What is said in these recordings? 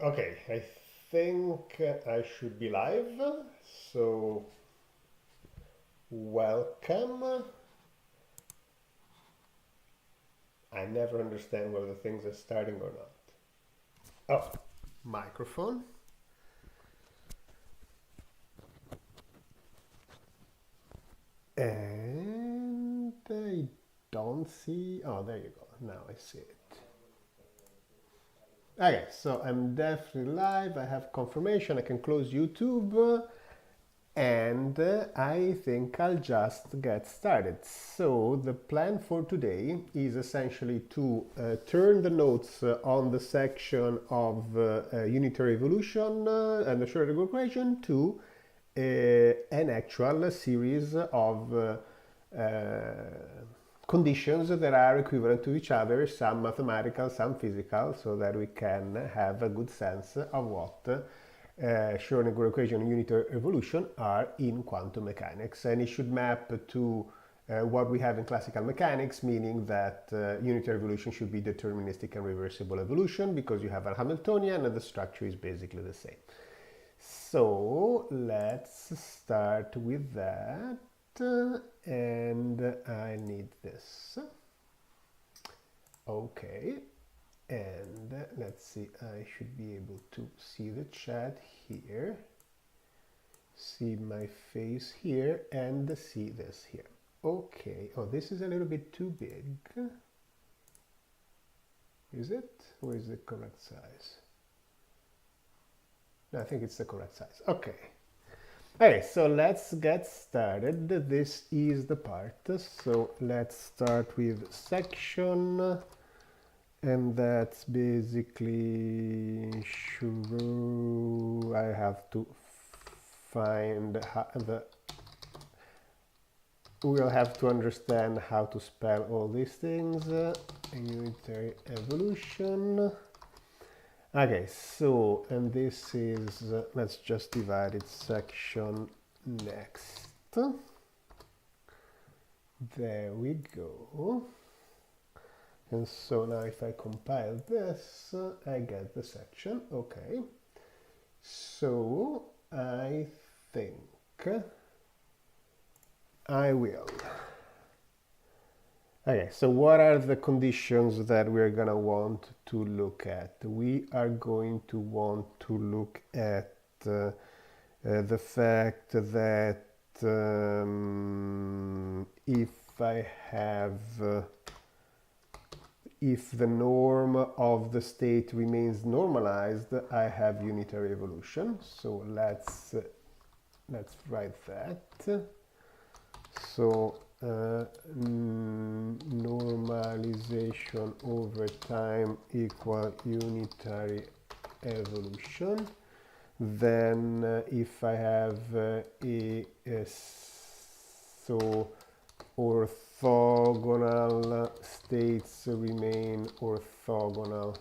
Okay, I think I should be live. So, welcome. I never understand whether things are starting or not. Oh, microphone. And I don't see. Oh, there you go. Now I see it. Okay, so I'm definitely live. I have confirmation. I can close YouTube. And I think I'll just get started. So the plan for today is essentially to turn the notes on the section of unitary evolution and the Schrödinger equation to an actual series of conditions that are equivalent to each other, some mathematical, some physical, so that we can have a good sense of what Schrödinger equation and unitary evolution are in quantum mechanics. And it should map to what we have in classical mechanics, meaning that unitary evolution should be deterministic and reversible evolution because you have a Hamiltonian and the structure is basically the same. So let's start with that. And I need this. Okay, and let's see, I should be able to see the chat here, see my face here, and see this here. Okay, oh, this is a little bit too big. Is it? Or is it the correct size? No, I think it's the correct size. Okay. Okay, so let's get started. This is the part. So let's start with section. And that's basically I have to find we'll have to understand how to spell all these things. Unitary evolution. Okay, so, and this is, let's just divide it section next. There we go. And so now if I compile this, I get the section. Okay. So I think I will. Okay, so what are the conditions that we're going to want to look at? We are going to want to look at the fact that if the norm of the state remains normalized, I have unitary evolution. So let's write that. So normalization over time equal unitary evolution. Then if I have so orthogonal states remain orthogonal,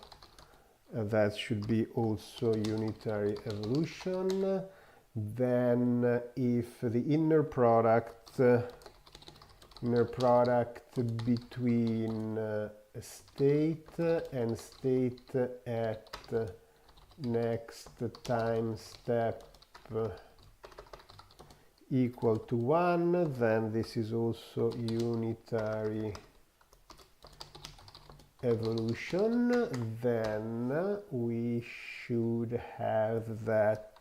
that should be also unitary evolution. Then if the inner product between state and state at next time step equal to 1, then this is also unitary evolution. Then we should have that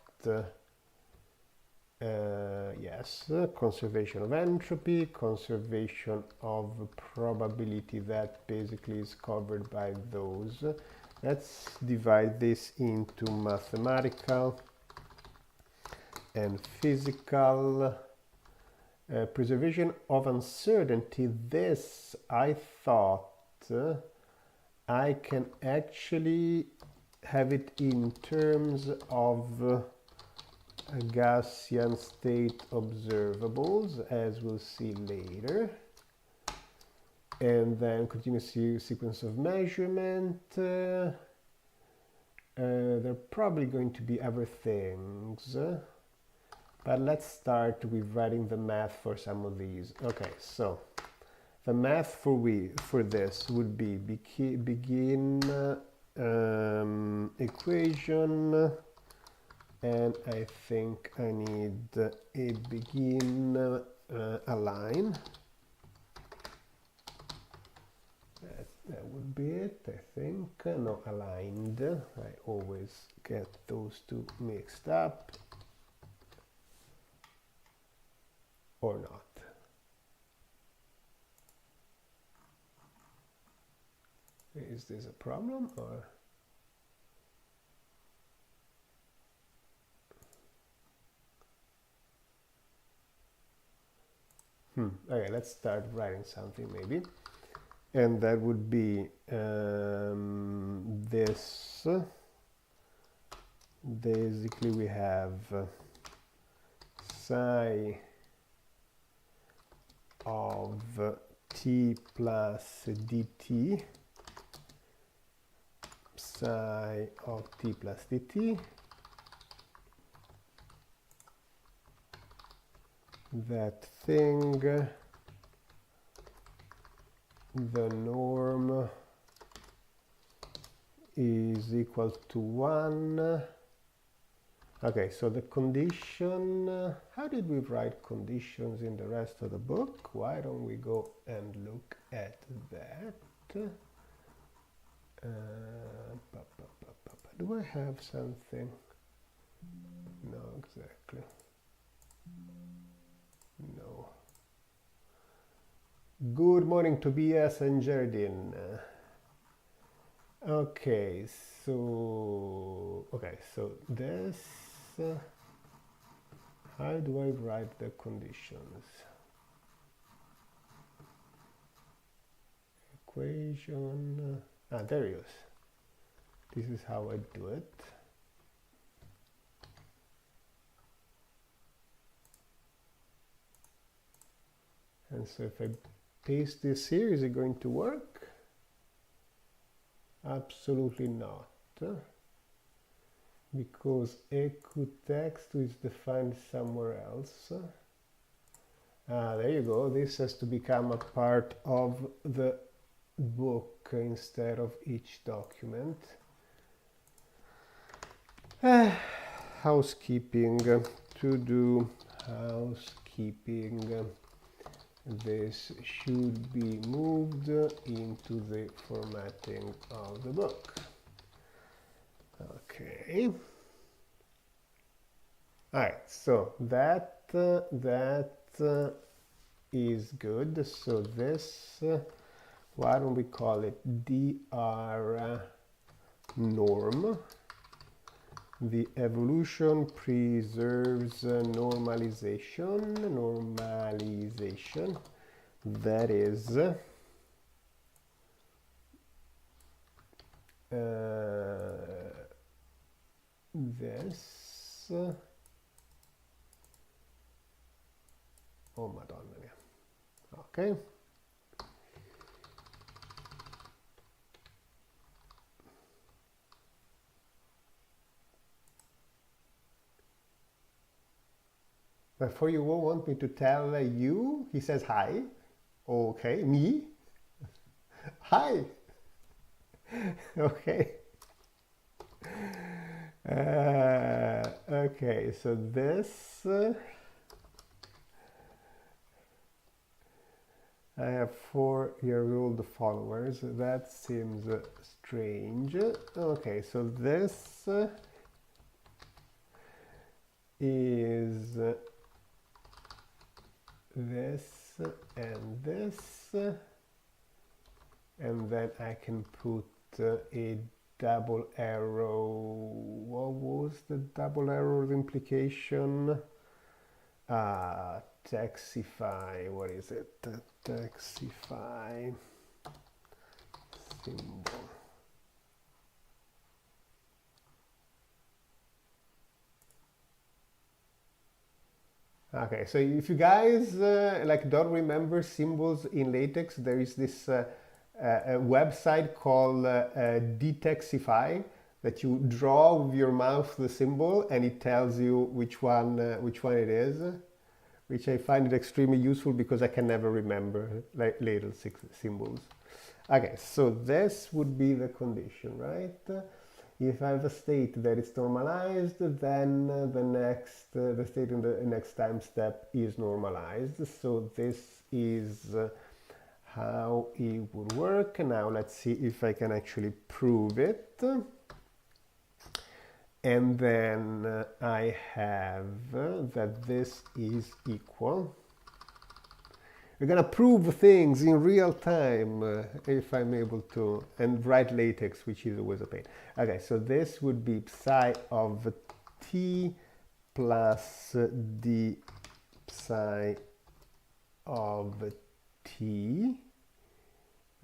yes, conservation of entropy, conservation of probability, that basically is covered by those. Let's divide this into mathematical and physical. Preservation of uncertainty, this I thought I can actually have it in terms of Gaussian state observables, as we'll see later. And then continuous sequence of measurement. There are probably going to be other things. But let's start with writing the math for some of these. Okay, so the math for this would be begin equation, and I think I need a begin a line. That would be it, I think. No, aligned. I always get those two mixed up. Or not. Is this a problem or? Okay, let's start writing something maybe. And that would be this. Basically we have psi of t plus dt, psi of t plus dt, that thing, the norm is equal to 1. Okay, so the condition, how did we write conditions in the rest of the book? Why don't we go and look at that? Do I have something? No, exactly. No. Good morning, Tobias and Geraldine. Okay, so this, how do I write the conditions? Equation, there it is. This is how I do it. And so if I paste this here, is it going to work? Absolutely not, because equitext is defined somewhere else. There you go. This has to become a part of the book instead of each document. Housekeeping, to do housekeeping. This should be moved into the formatting of the book. Okay. All right, so that is good. So this, why don't we call it dr norm? The evolution preserves normalization. That is this. Oh, Madonna mia. Okay. Before you all want me to tell you, he says hi. Okay, me? Hi. Okay. Okay, so this, I have 4-year-old followers. That seems strange. Okay, so this is this and this, and then I can put a double arrow. What was the double arrow implication? Taxify, what is it? Taxify symbol. Okay, so if you guys like don't remember symbols in LaTeX, there is this a website called Detaxify that you draw with your mouse the symbol and it tells you which one it is, which I find it extremely useful because I can never remember like LaTeX symbols. Okay, so this would be the condition, right? If I have a state that is normalized, then the state in the next time step is normalized. So this is how it would work. Now let's see if I can actually prove it. And then I have that this is equal. We're gonna prove things in real time if I'm able to, and write latex, which is always a pain. Okay, so this would be psi of t plus d psi of t,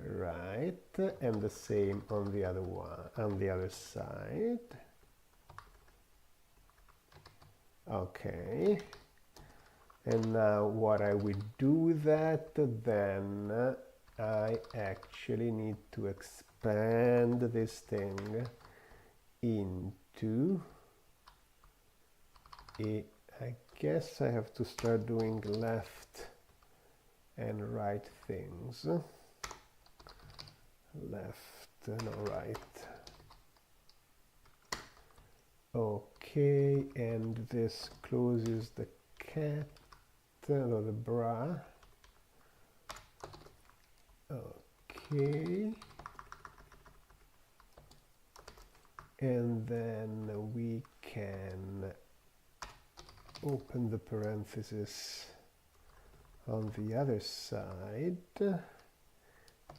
right? And the same on the other one, on the other side. Okay. And now what I would do with that, then I actually need to expand this thing into a, I guess I have to start doing left and right things. Left and right. Okay, and this closes the cat. Or the bra. Okay, and then we can open the parenthesis on the other side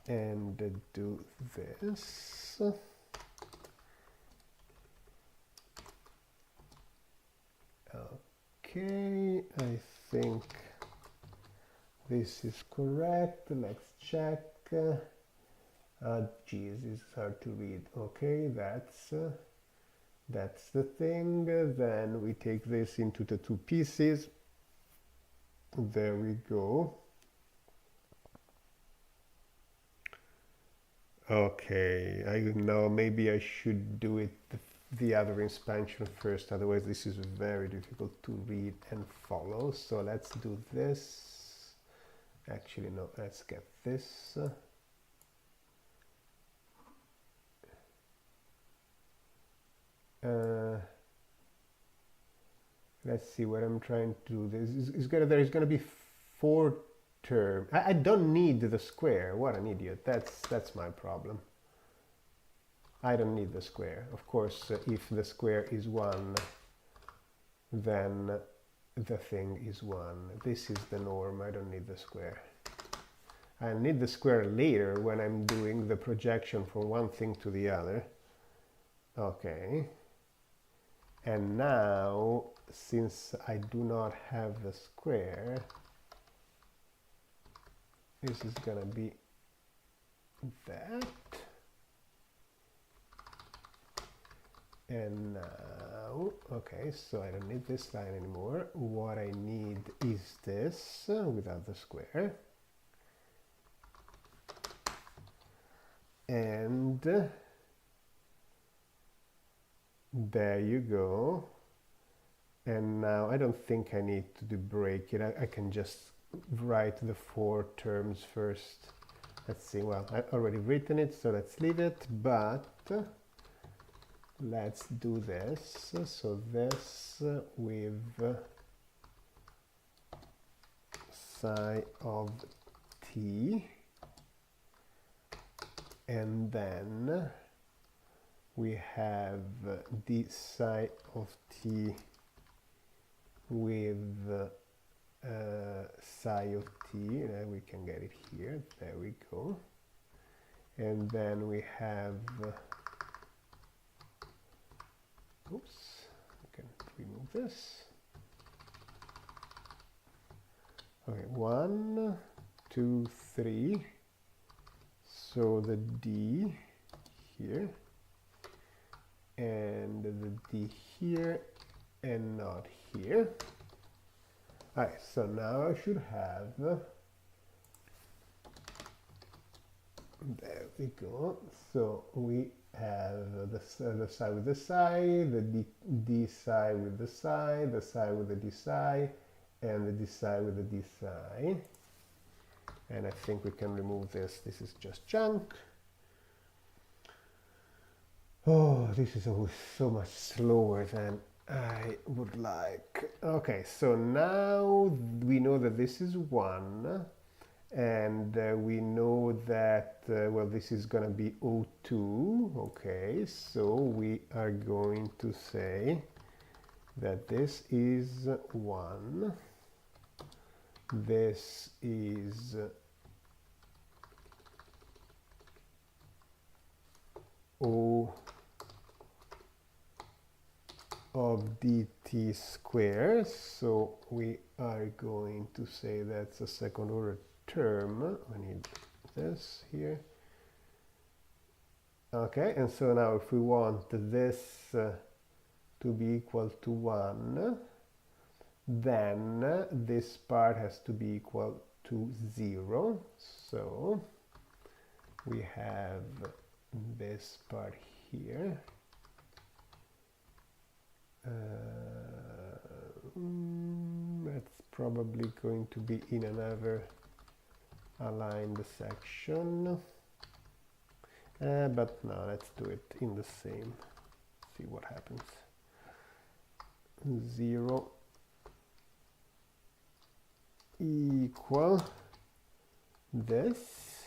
and do this. Okay, I think this is correct. Let's check. Geez, it's hard to read. Okay, that's the thing. Then we take this into the two pieces. There we go. Okay, I know maybe I should do it the other expansion first, otherwise this is very difficult to read and follow. So let's do this. Actually, no, let's get this. Let's see what I'm trying to do. There's gonna be 4 terms. I don't need the square. What an idiot. That's my problem. I don't need the square. Of course, if the square is 1, then the thing is 1. This is the norm. I don't need the square. I need the square later when I'm doing the projection from one thing to the other. Okay. And now, since I do not have the square, this is gonna be that. And now, okay, so I don't need this line anymore. What I need is this without the square. And there you go. And now I don't think I need to break it. I can just write the 4 terms first. Let's see, well, I've already written it, so let's leave it, but let's do this. So this with psi of t, and then we have d psi of t with psi of t. We can get it here. There we go. And then we have oops, I can remove this. Okay, 1, 2, 3. So the D here, and the D here, and not here. Alright, so now I should have, there we go. So we have the psi with the psi, the d psi with the psi with the d psi, and the d psi with the d psi. And I think we can remove this. This is just junk. Oh, this is always so much slower than I would like. Okay, so now we know that this is 1, and we know that, well, this is going to be O2. Okay, so we are going to say that this is 1, this is O of dt squared, so we are going to say that's a second order term. We need this here. Okay, and so now if we want this to be equal to 1, then this part has to be equal to 0. So we have this part here. That's probably going to be in another aligned section. But no, let's do it in the same. See what happens. 0 equal this.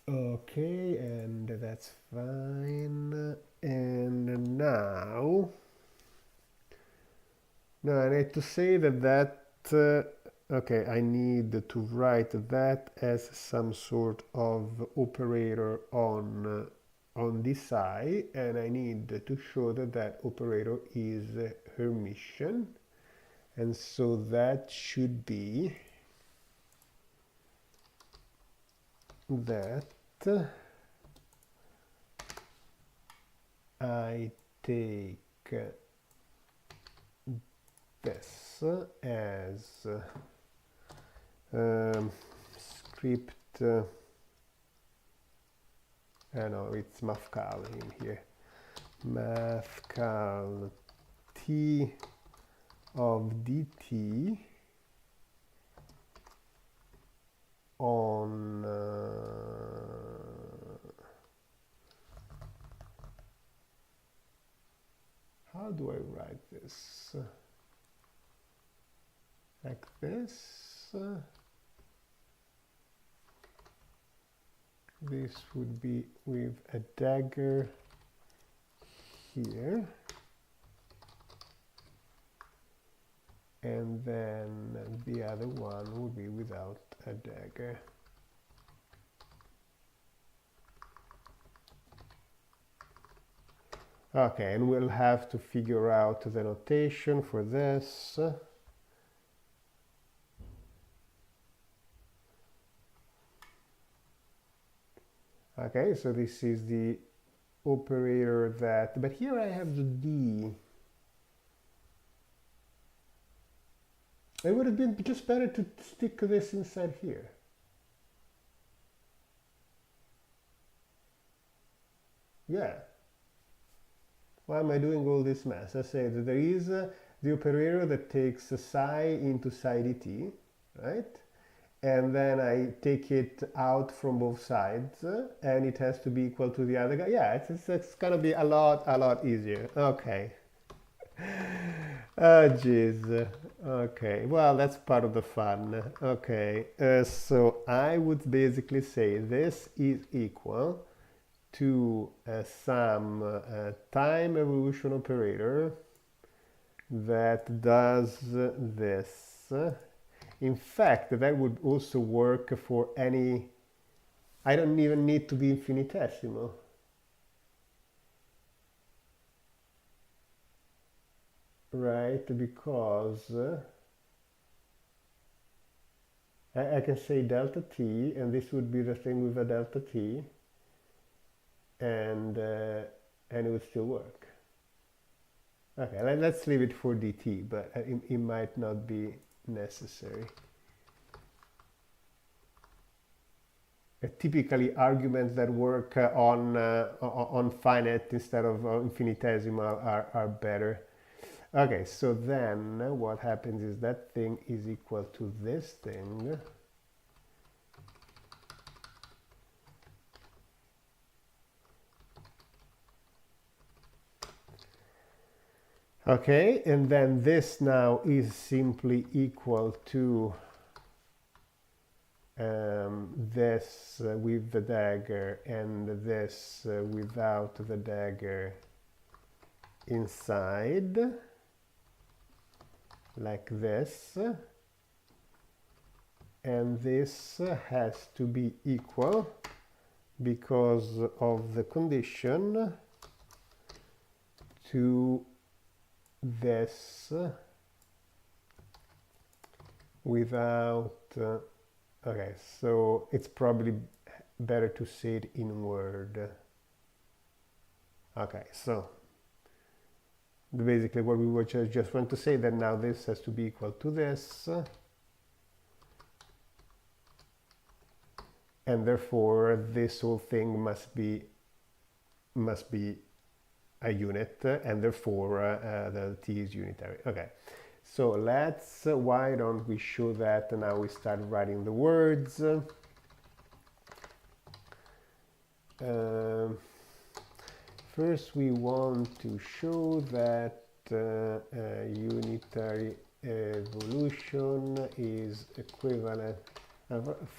Okay, and that's fine. And now I need to say that okay, I need to write that as some sort of operator on this side, and I need to show that that operator is Hermitian, and so that should be that I take this as script, no, it's mathcal in here, mathcal t of dt on how do I write this? Like this. This would be with a dagger here, and then the other one would be without a dagger. Okay, and we'll have to figure out the notation for this. Okay, so this is the operator that, but here I have the D. It would have been just better to stick this inside here. Yeah. Why am I doing all this mess? I say that there is the operator that takes psi into psi dt, right? And then I take it out from both sides, and it has to be equal to the other guy. Yeah, it's gonna be a lot easier. Okay. Oh, jeez. Okay, well, that's part of the fun. Okay, so I would basically say this is equal to some time evolution operator that does this. In fact, that would also work for any, I don't even need to be infinitesimal. Right, because I can say delta t, and this would be the thing with a delta t, and it would still work. Okay, let's leave it for dt, but it might not be necessary. Typically, arguments that work on finite instead of infinitesimal are better. Okay, so then what happens is that thing is equal to this thing. Okay, and then this now is simply equal to this with the dagger and this without the dagger inside, like this, and this has to be equal because of the condition to this without okay, so it's probably better to say it in word. Okay, so basically what we were just want to say that now this has to be equal to this, and therefore this whole thing must be a unit, and therefore the t is unitary. Okay, so let's why don't we show that now? We start writing the words. First we want to show that unitary evolution is equivalent.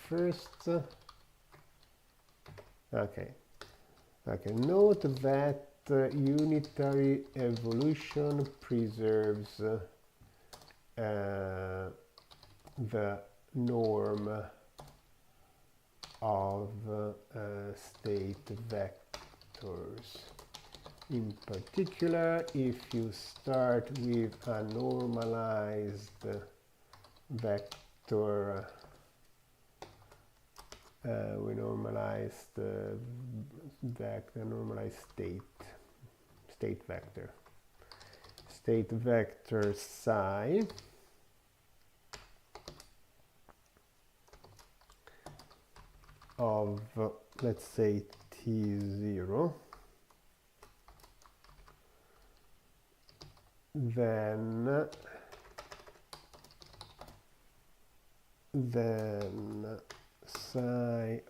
First, okay, note that unitary evolution preserves the norm of state vectors. In particular, if you start with a normalized vector, we normalized vector, normalized state vector psi of, let's say, t0, then psi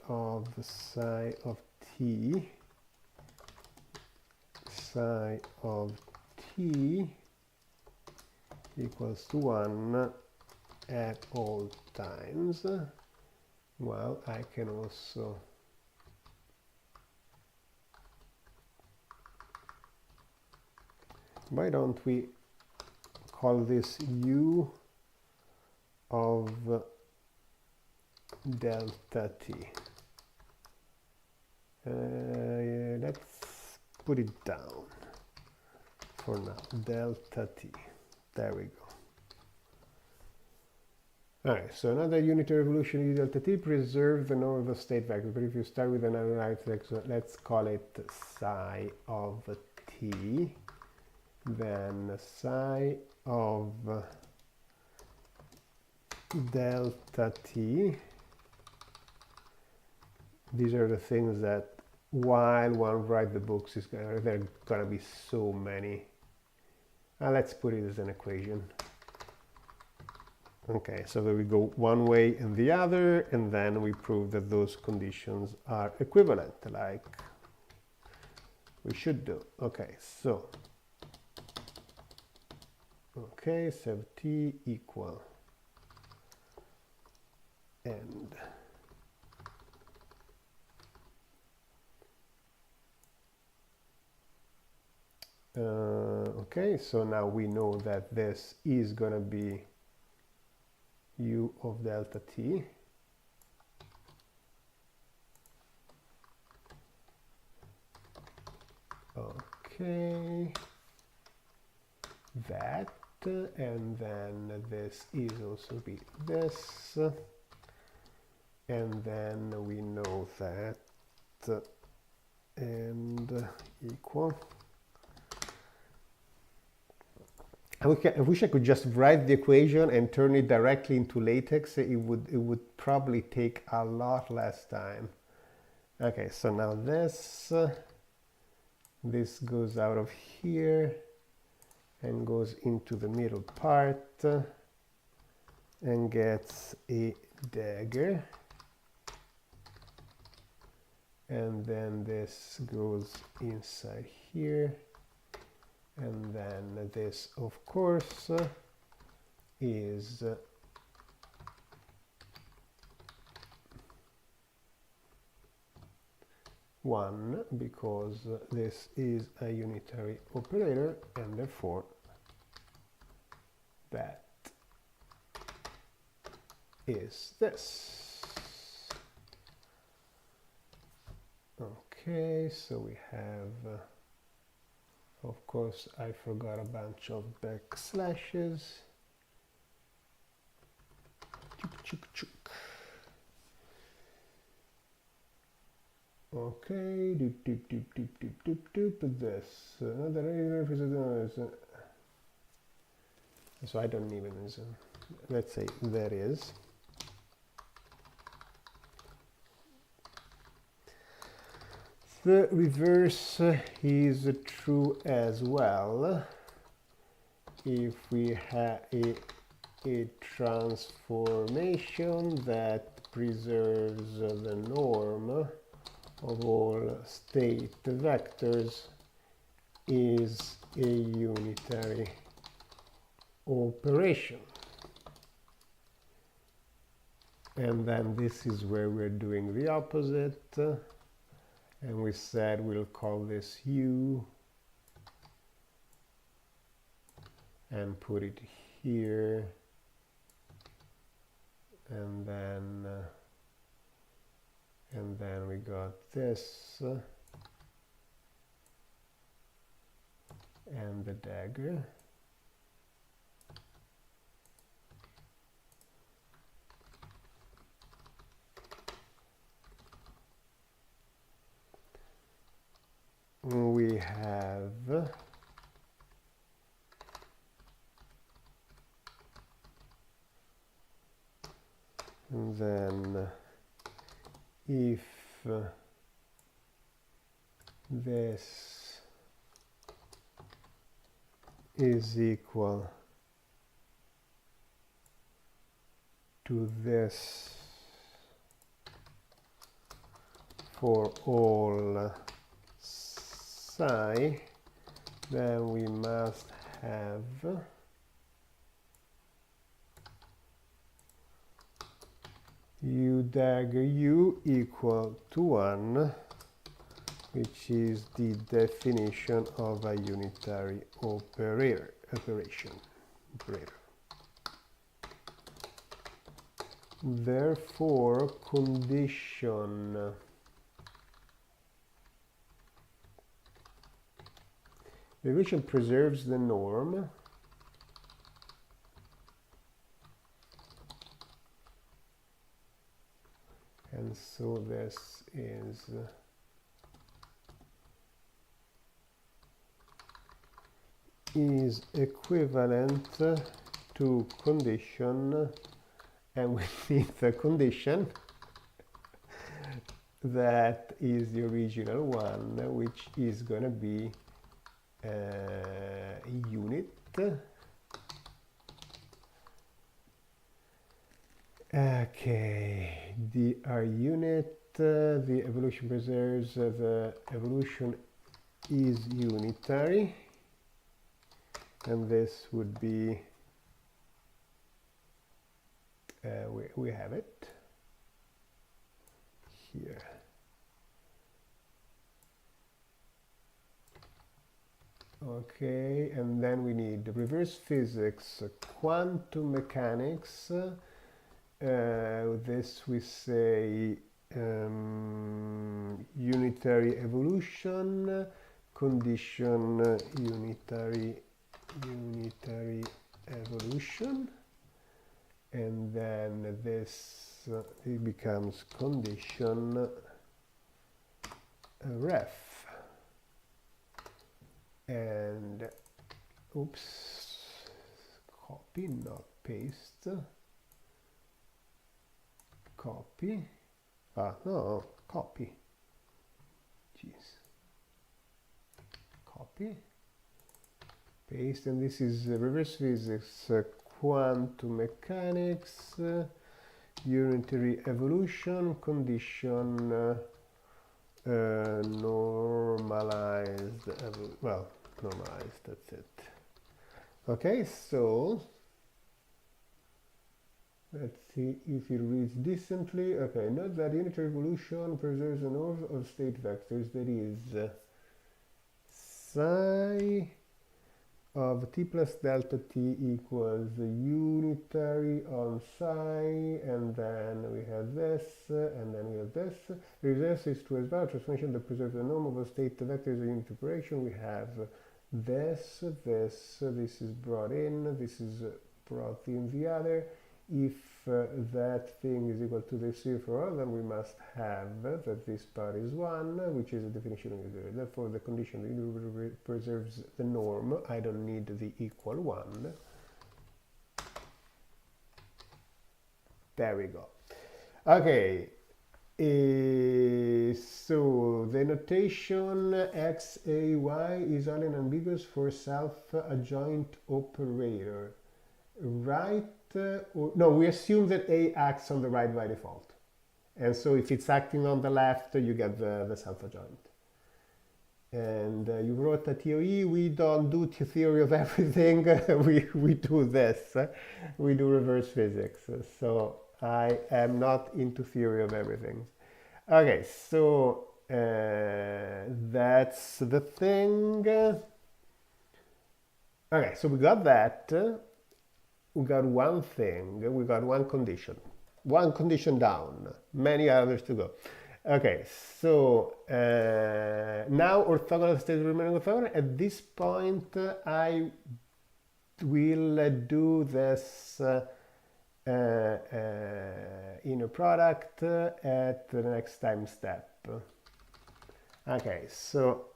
of t equals to 1 at all times. Well, I can also why don't we call this u of delta t? Yeah, let's put it down for now, delta t. There we go. Alright, so another unitary evolution is delta t preserves the norm of the state vector. But if you start with another right, let's call it psi of t. Then psi of delta t. These are the things that while one writes the books, there are going to be so many. Let's put it as an equation. Okay, so there we go one way and the other, and then we prove that those conditions are equivalent, like we should do. Okay, so sev t equal and okay, so now we know that this is going to be u of delta t. Okay, that, and then this is also be this, and then we know that and equal. I wish I could just write the equation and turn it directly into LaTeX. It would probably take a lot less time. Okay, so now this goes out of here, and goes into the middle part and gets a dagger, and then this goes inside here, and then this of course is one, because this is a unitary operator, and therefore that is this. Okay, so we have of course I forgot a bunch of backslashes. Okay, this another, so I don't even, let's say that is. The reverse is true as well. If we have a transformation that preserves the norm of all state vectors is a unitary operation. And then this is where we're doing the opposite. And we said we'll call this U and put it here, and then we got this and the dagger. We have then if this is equal to this for all psi, then we must have U dagger U equal to 1, which is the definition of a unitary operation. Therefore, condition derivation preserves the norm, and so this is equivalent to condition, and we need the condition that is the original one, which is going to be unit. Okay, our unit, the evolution preserves, the evolution is unitary, and this would be, we have it here. Okay, and then we need reverse physics, quantum mechanics. This we say unitary evolution, condition unitary evolution, and then this it becomes condition ref. And oops, copy, not paste. Copy. No, copy. Jeez. Copy. paste, and this is reverse physics, quantum mechanics, unitary evolution, condition, normalized, well, normalized, that's it. Okay, so let's see if it reads decently. Okay, note that unitary evolution preserves the norm of state vectors, that is psi of t plus delta t equals unitary on psi, and then we have this, and then we have this. Reverse is to as well transformation that preserves the norm of a state vector is a unit operation. We have this is brought in, this is brought in the other. If that thing is equal to this here for all, then we must have that this part is 1, which is a definition of unitary. Therefore, the condition preserves the norm. I don't need the equal 1. There we go. Okay. So the notation XAY is only ambiguous for self-adjoint operator, right? Or, no, we assume that A acts on the right by default, and so if it's acting on the left, you get the self-adjoint. And you wrote a TOE. We don't do theory of everything. we do this. We do reverse physics. So I am not into theory of everything. Okay, so that's the thing. Okay, so we got that. We got one thing, we got one condition down, many others to go. Okay, so now orthogonal states remaining orthogonal. At this point, I will do this inner product at the next time step. Okay, so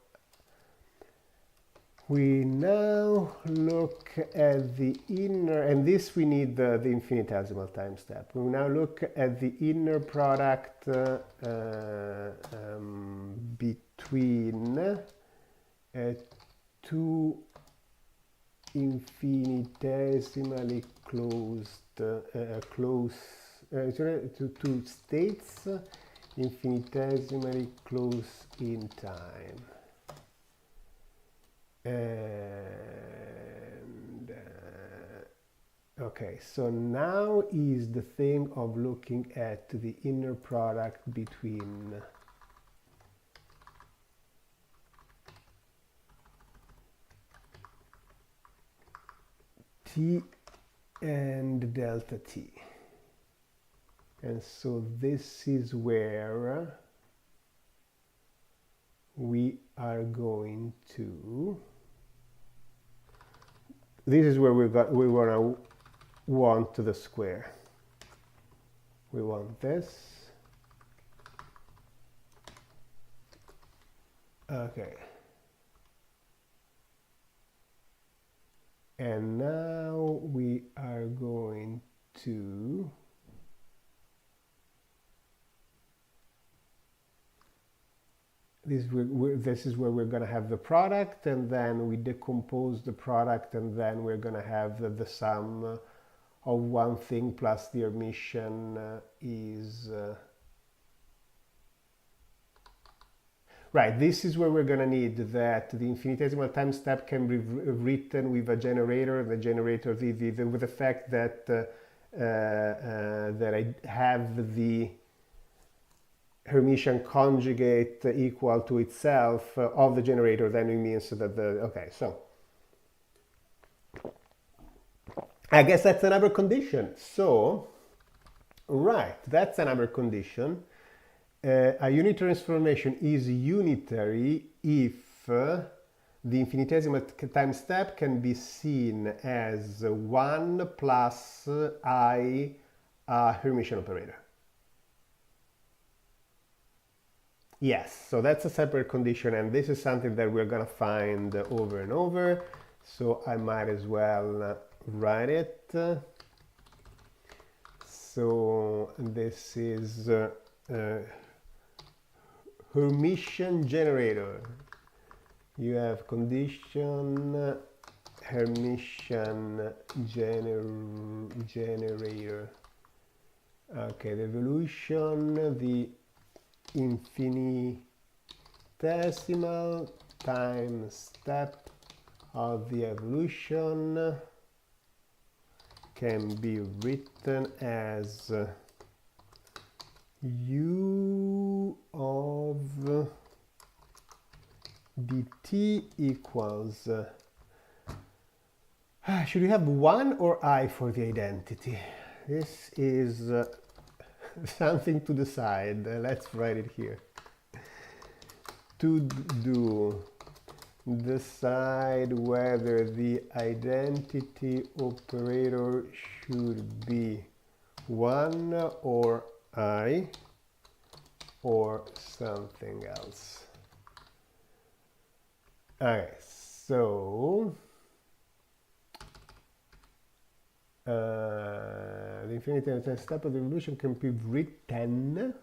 we now look at the inner, and this we need the infinitesimal time step. We now look at the inner product between two infinitesimally closed two states infinitesimally close in time. And okay, so now is the thing of looking at the inner product between t and delta t. And so this is where we are going to, this is where we want the square. We want this. Okay. And now we are going to this is where we're going to have the product, and then we decompose the product, and then we're going to have the sum of one thing plus the Hermitian is right. This is where we're going to need that the infinitesimal time step can be written with a generator. The generator, with the fact that that I have the Hermitian conjugate equal to itself of the generator, then it means that okay, so I guess that's another condition. So, right, that's another condition. A unitary transformation is unitary if the infinitesimal time step can be seen as 1 plus I Hermitian operator. Yes, so that's a separate condition, and this is something that we're going to find over and over, so I might as well write it. So this is Hermitian generator. You have condition Hermitian generator. Okay, the evolution, the infinitesimal time step of the evolution can be written as u of dt equals should we have 1 or I for the identity? This is something to decide. Let's write it here. To do, decide whether the identity operator should be 1 or I or something else. Okay, so the infinite step of the evolution can be written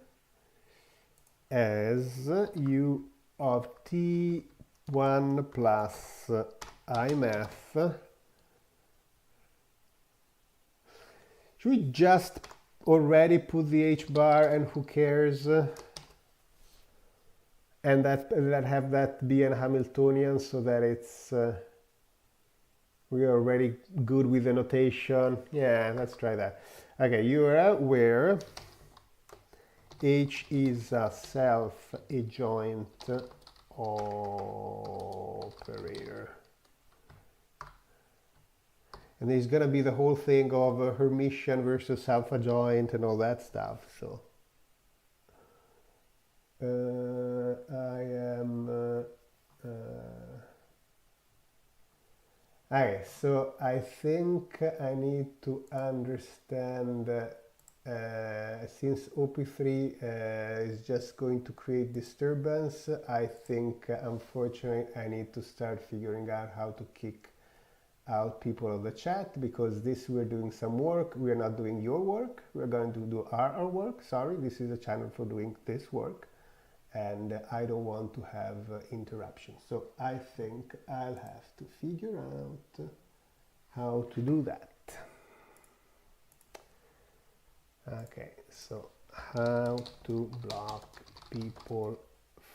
as u of t1 plus imf. Should we just already put the h bar and who cares? And that have that be a Hamiltonian so that it's we are already good with the notation. Yeah, let's try that. Okay, you are aware H is a self-adjoint operator. And there's gonna be the whole thing of Hermitian versus self-adjoint and all that stuff. So I am okay, so I think I need to understand since OP3 is just going to create disturbance, I think unfortunately I need to start figuring out how to kick out people of the chat, because this we're doing some work, we're not doing your work, we're going to do our work. Sorry, this is a channel for doing this work and I don't want to have interruptions. So I think I'll have to figure out how to do that. Okay, so how to block people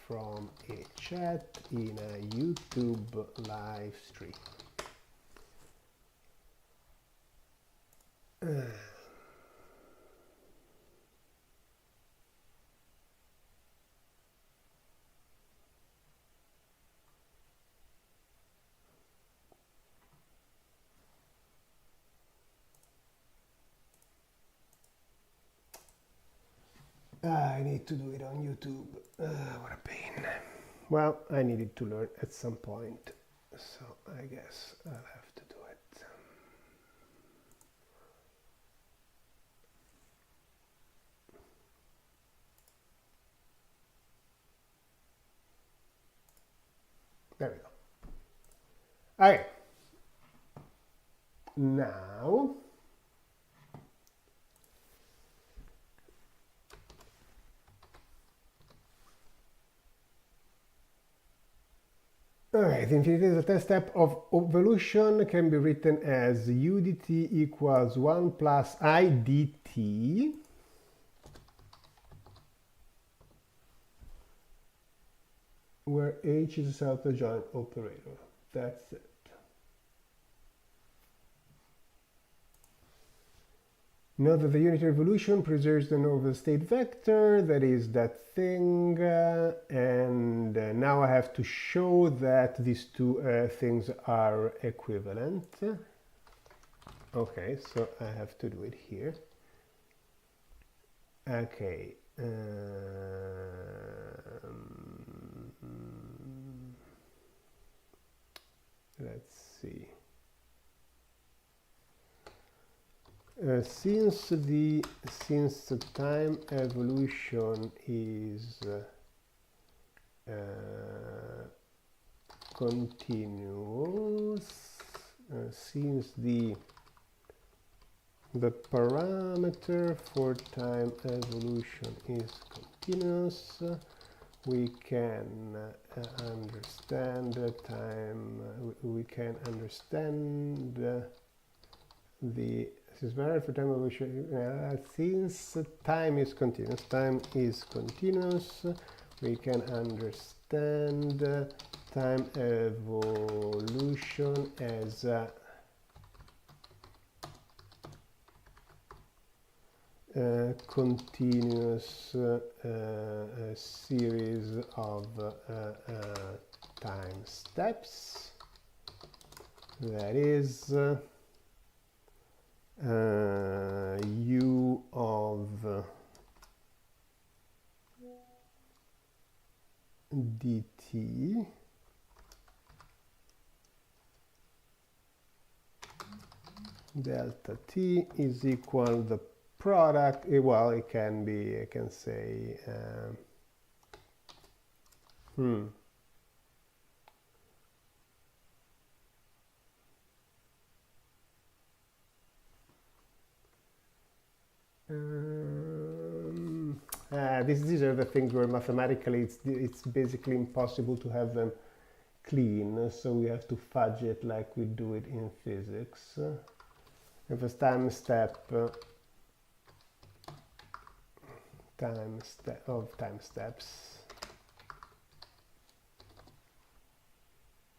from a chat in a YouTube live stream. I need to do it on YouTube. What a pain. Well, I needed to learn at some point, so I guess I'll have to do it. There we go. Okay. Now, alright, the infinitesimal step of evolution can be written as u dt equals 1 plus I dt where h is a self-adjoint operator. That's it. Note that the unitary evolution preserves the normal state vector, that is that thing, and now I have to show that these two things are equivalent. Okay, so I have to do it here. Okay. Let's see. Since the time evolution is continuous, since the parameter for time evolution is continuous, we can understand understand time. We can understand the systematic for time evolution. Since time is continuous, we can understand time evolution as a continuous series of time steps, that is u of dt delta t is equal the product, well, it can be, I can say, these are the things where mathematically it's basically impossible to have them clean, so we have to fudge it like we do it in physics. If a time step of time steps,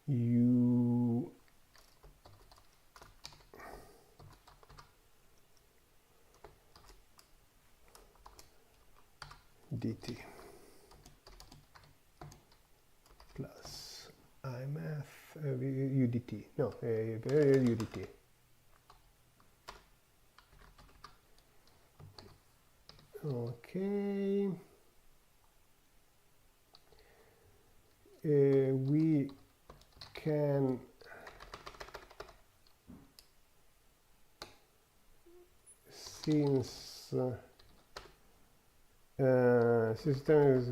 u dt plus I math udt, no, udt. Okay, we can since system is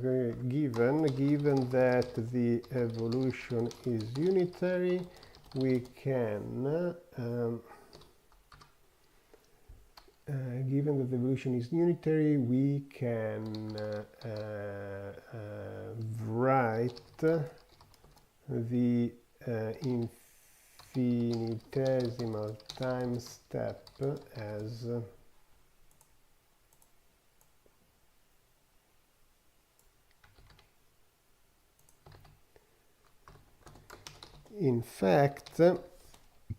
given that the evolution is unitary, we can given that the evolution is unitary, we can write the infinitesimal time step as in fact,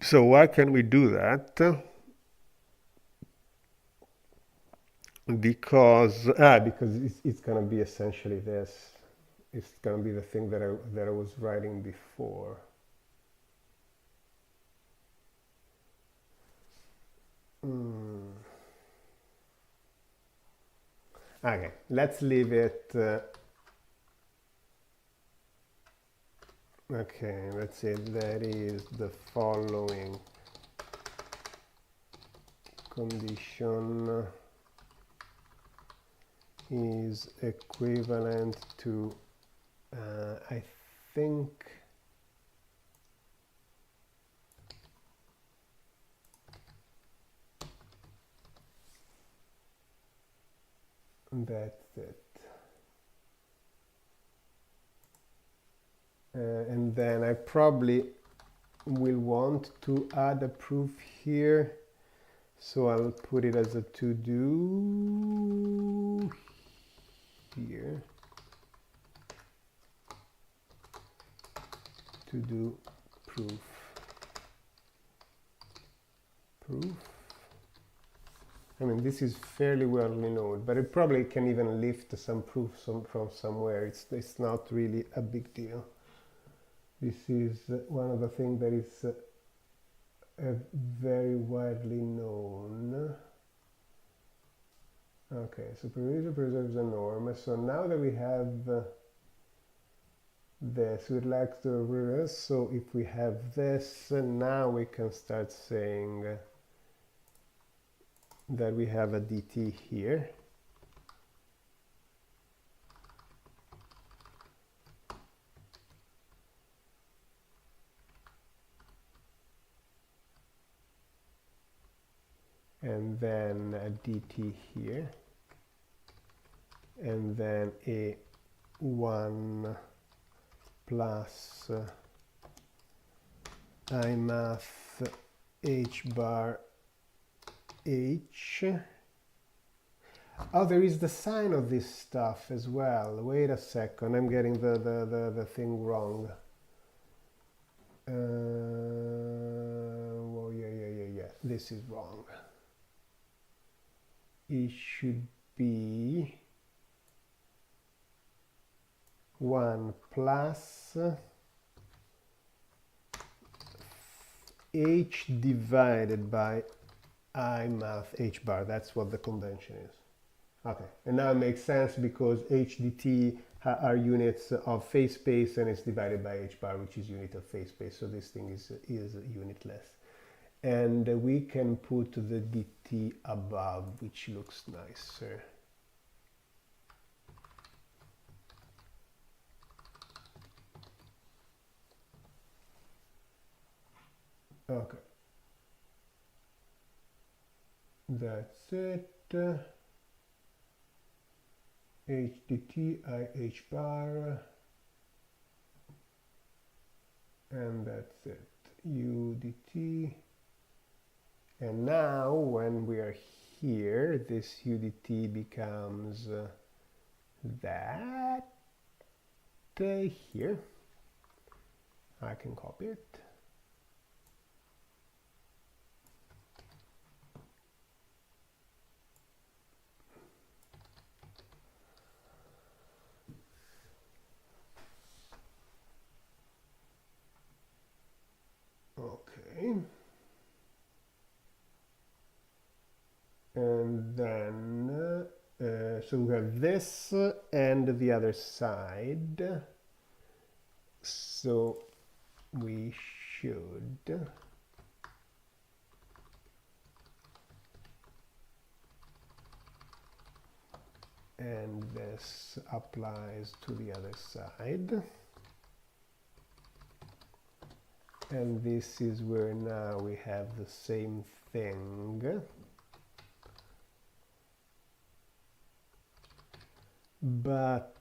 so why can we do that? Because it's going to be essentially this. It's going to be the thing that I was writing before. Okay, let's leave it. Okay, let's say that is the following condition is equivalent to I think that's it. And then I probably will want to add a proof here, so I'll put it as a to do here. To do proof. I mean, this is fairly well known, but it probably can even lift some proof from somewhere. It's not really a big deal. This is one of the things that is very widely known. Okay, so probability preserves a norm. So now that we have this, we'd like to reverse. So if we have this, now we can start saying that we have a dt here. And then a dt here, and then a 1 plus I math h bar h. Oh, there is the sign of this stuff as well. Wait a second, I'm getting the thing wrong. Well, yeah. This is wrong. It should be 1 plus h divided by I math h bar. That's what the convention is. Okay, and now it makes sense because h dt are units of phase space and it's divided by h bar, which is unit of phase space. So this thing is unitless. And we can put the dt above, which looks nicer. Okay. That's it. H dt I h bar. And that's it. U dt. And now when we are here, this u dt becomes that here. I can copy it. Okay. And then, so we have this and the other side. So we should and this applies to the other side. And this is where now we have the same thing. But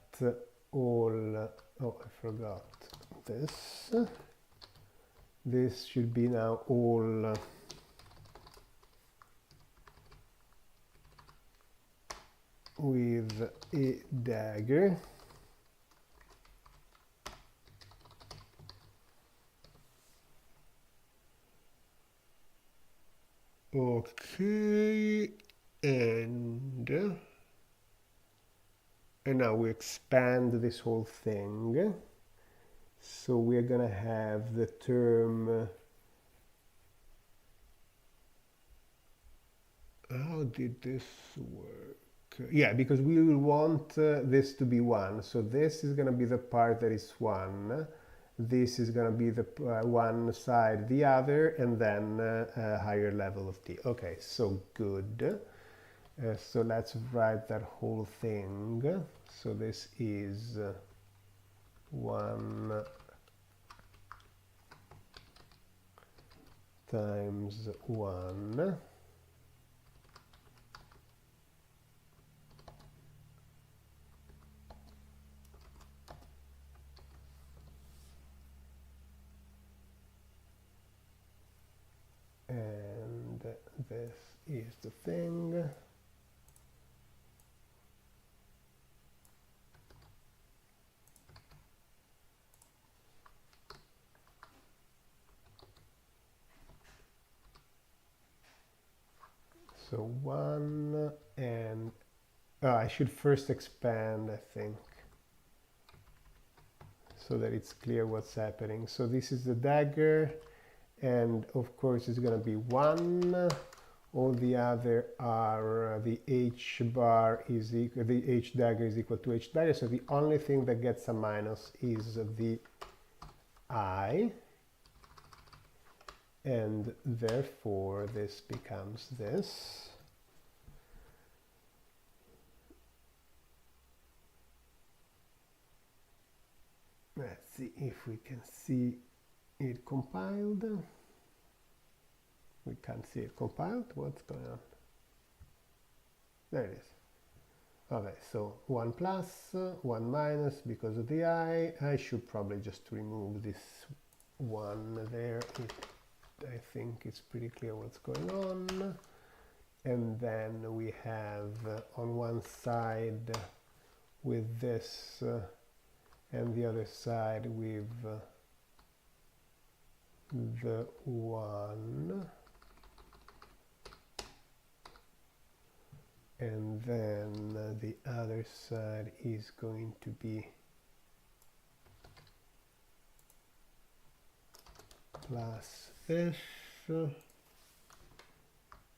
all, oh, I forgot this. This should be now all with a dagger. Okay, and now we expand this whole thing. So we're gonna have the term, how did this work? Yeah, because we will want this to be 1. So this is gonna be the part that is 1. This is going to be the one side, the other, and then a higher level of t. Okay, so good. So let's write that whole thing. So this is 1 times 1. And this is the thing. So 1 and I should first expand, I think, so that it's clear what's happening. So this is the dagger. And of course it's going to be 1. All the other are the h bar is equal, the h dagger is equal to h dagger. So the only thing that gets a minus is the I. And therefore this becomes this. Let's see if we can see it compiled. We can't see it compiled. What's going on? There it is. Okay, so 1 plus, 1 minus because of the I should probably just remove this 1 there. I think it's pretty clear what's going on. And then we have on one side with this and the other side with the 1. And then the other side is going to be plus this,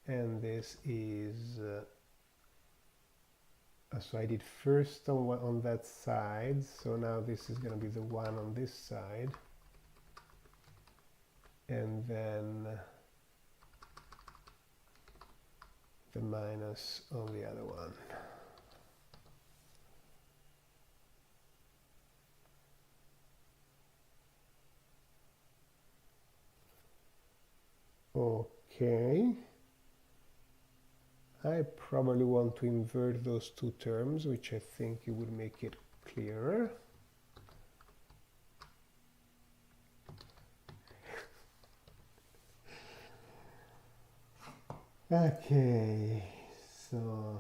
and this is so I did first on that side, so now this is going to be the 1 on this side, and then the minus on the other one. Okay. I probably want to invert those two terms, which I think it would make it clearer. Okay, so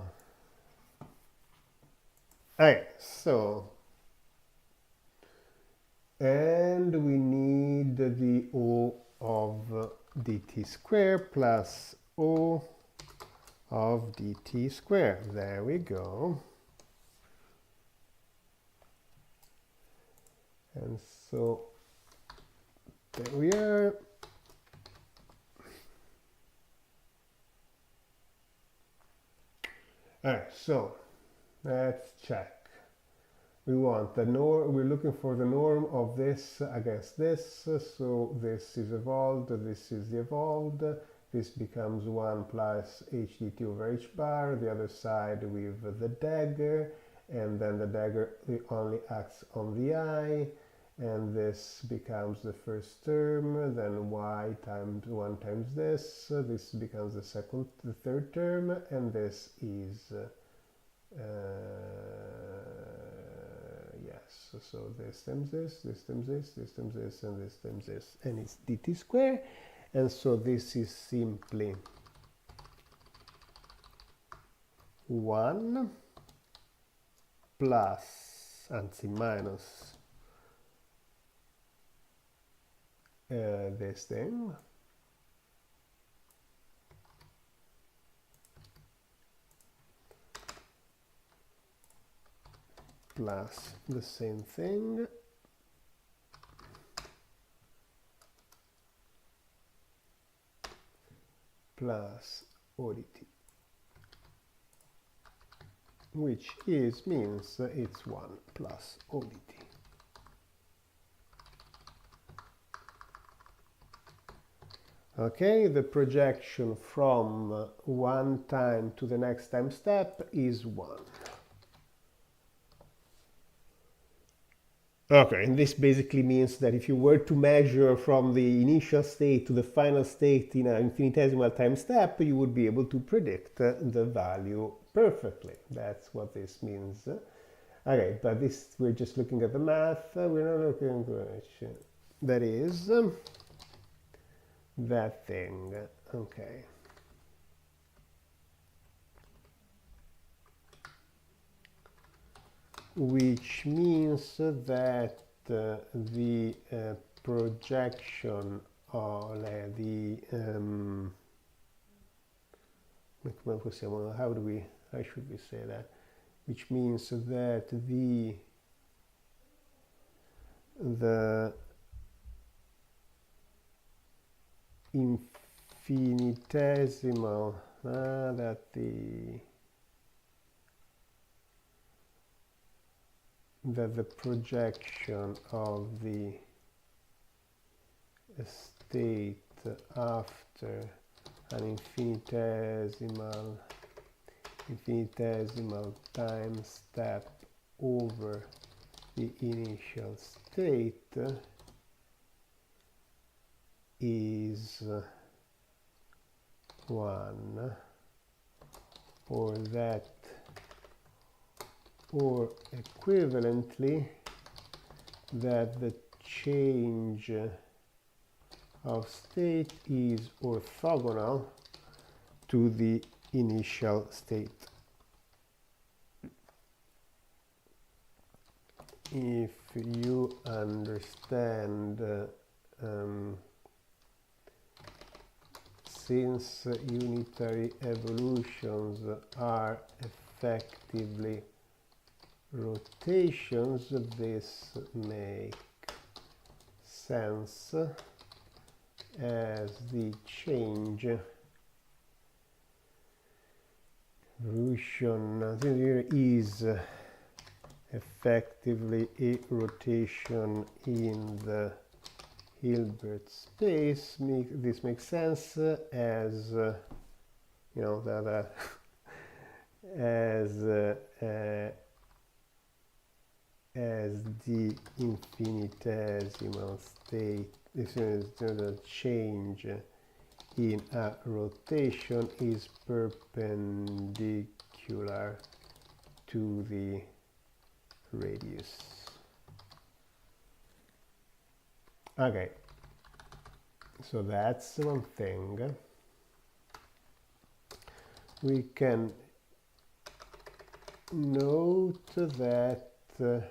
and we need the O of dt squared plus O of dt squared. There we go. And so there we are. All right, so let's check. We want the norm, we're looking for the norm of this against this, so this is evolved, this is the evolved, this becomes 1 plus h dt over h bar, the other side with the dagger, and then the dagger only acts on the I, and this becomes the first term, then y times 1 times this, this becomes the third term, and this is yes, so this times this, this times this, this times this, and this times this, and it's dt squared, and so this is simply 1 plus, anzi minus this thing, plus the same thing, plus ODT, which means it's 1 plus ODT. Okay, the projection from one time to the next time step is 1. Okay, and this basically means that if you were to measure from the initial state to the final state in an infinitesimal time step, you would be able to predict the value perfectly. That's what this means. Okay, but this, we're just looking at the math. We're not looking at which that is that thing. Okay. Which means that the projection or how should we say that? Which means that the infinitesimal that the projection of the state after an infinitesimal time step over the initial state is 1, or that or equivalently that the change of state is orthogonal to the initial state. If you understand since unitary evolutions are effectively rotations, this makes sense as the change evolution is effectively a rotation in the Hilbert space. This makes sense as you know that as the infinitesimal state, the change in a rotation is perpendicular to the radius. Okay, so that's one thing. We can note that the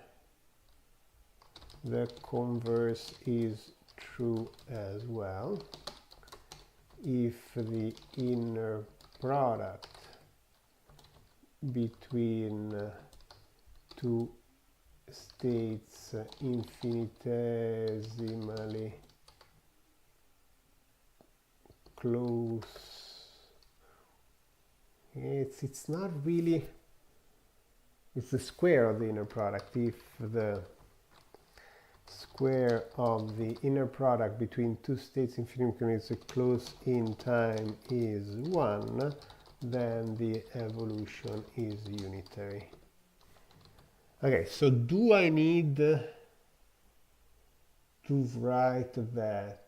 converse is true as well. If the inner product between two states infinitesimally close, it's not really, it's the square of the inner product. If the square of the inner product between two states infinitesimally close in time is 1, then the evolution is unitary. Okay, so do I need to write that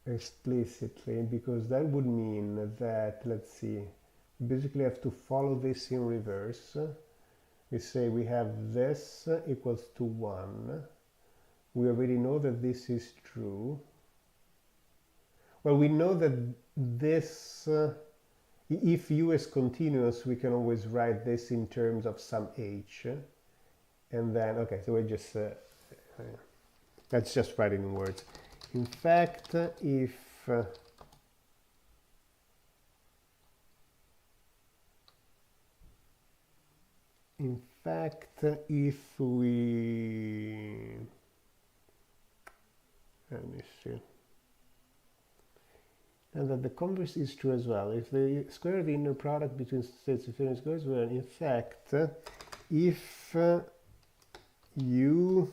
explicitly? Because that would mean that, let's see, basically have to follow this in reverse. We say we have this equals to 1. We already know that this is true. Well, we know that this, if u is continuous, we can always write this in terms of some h. And then, okay, so we just, let's just write it in words. In fact, if we, let me see, and that the converse is true as well. If the square of the inner product between states of infinite squares were, in fact, if u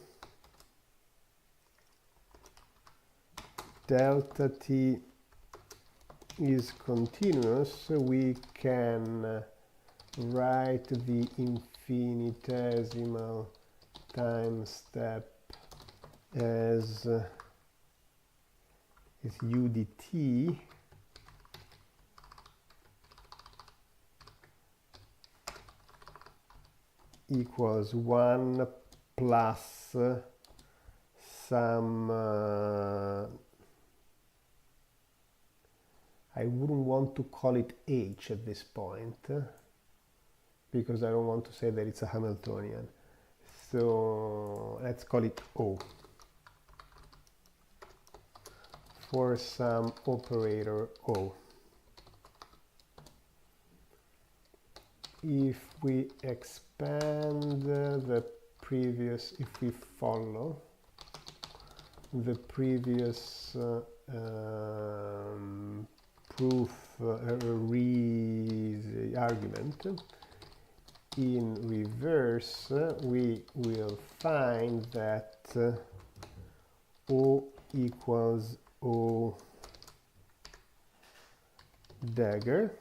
delta t is continuous, we can write the infinitesimal time step as u dt equals 1 plus some I wouldn't want to call it h at this point because I don't want to say that it's a Hamiltonian. So let's call it O for some operator O. If we expand the previous, if we follow the previous proof argument in reverse, we will find that O equals O dagger,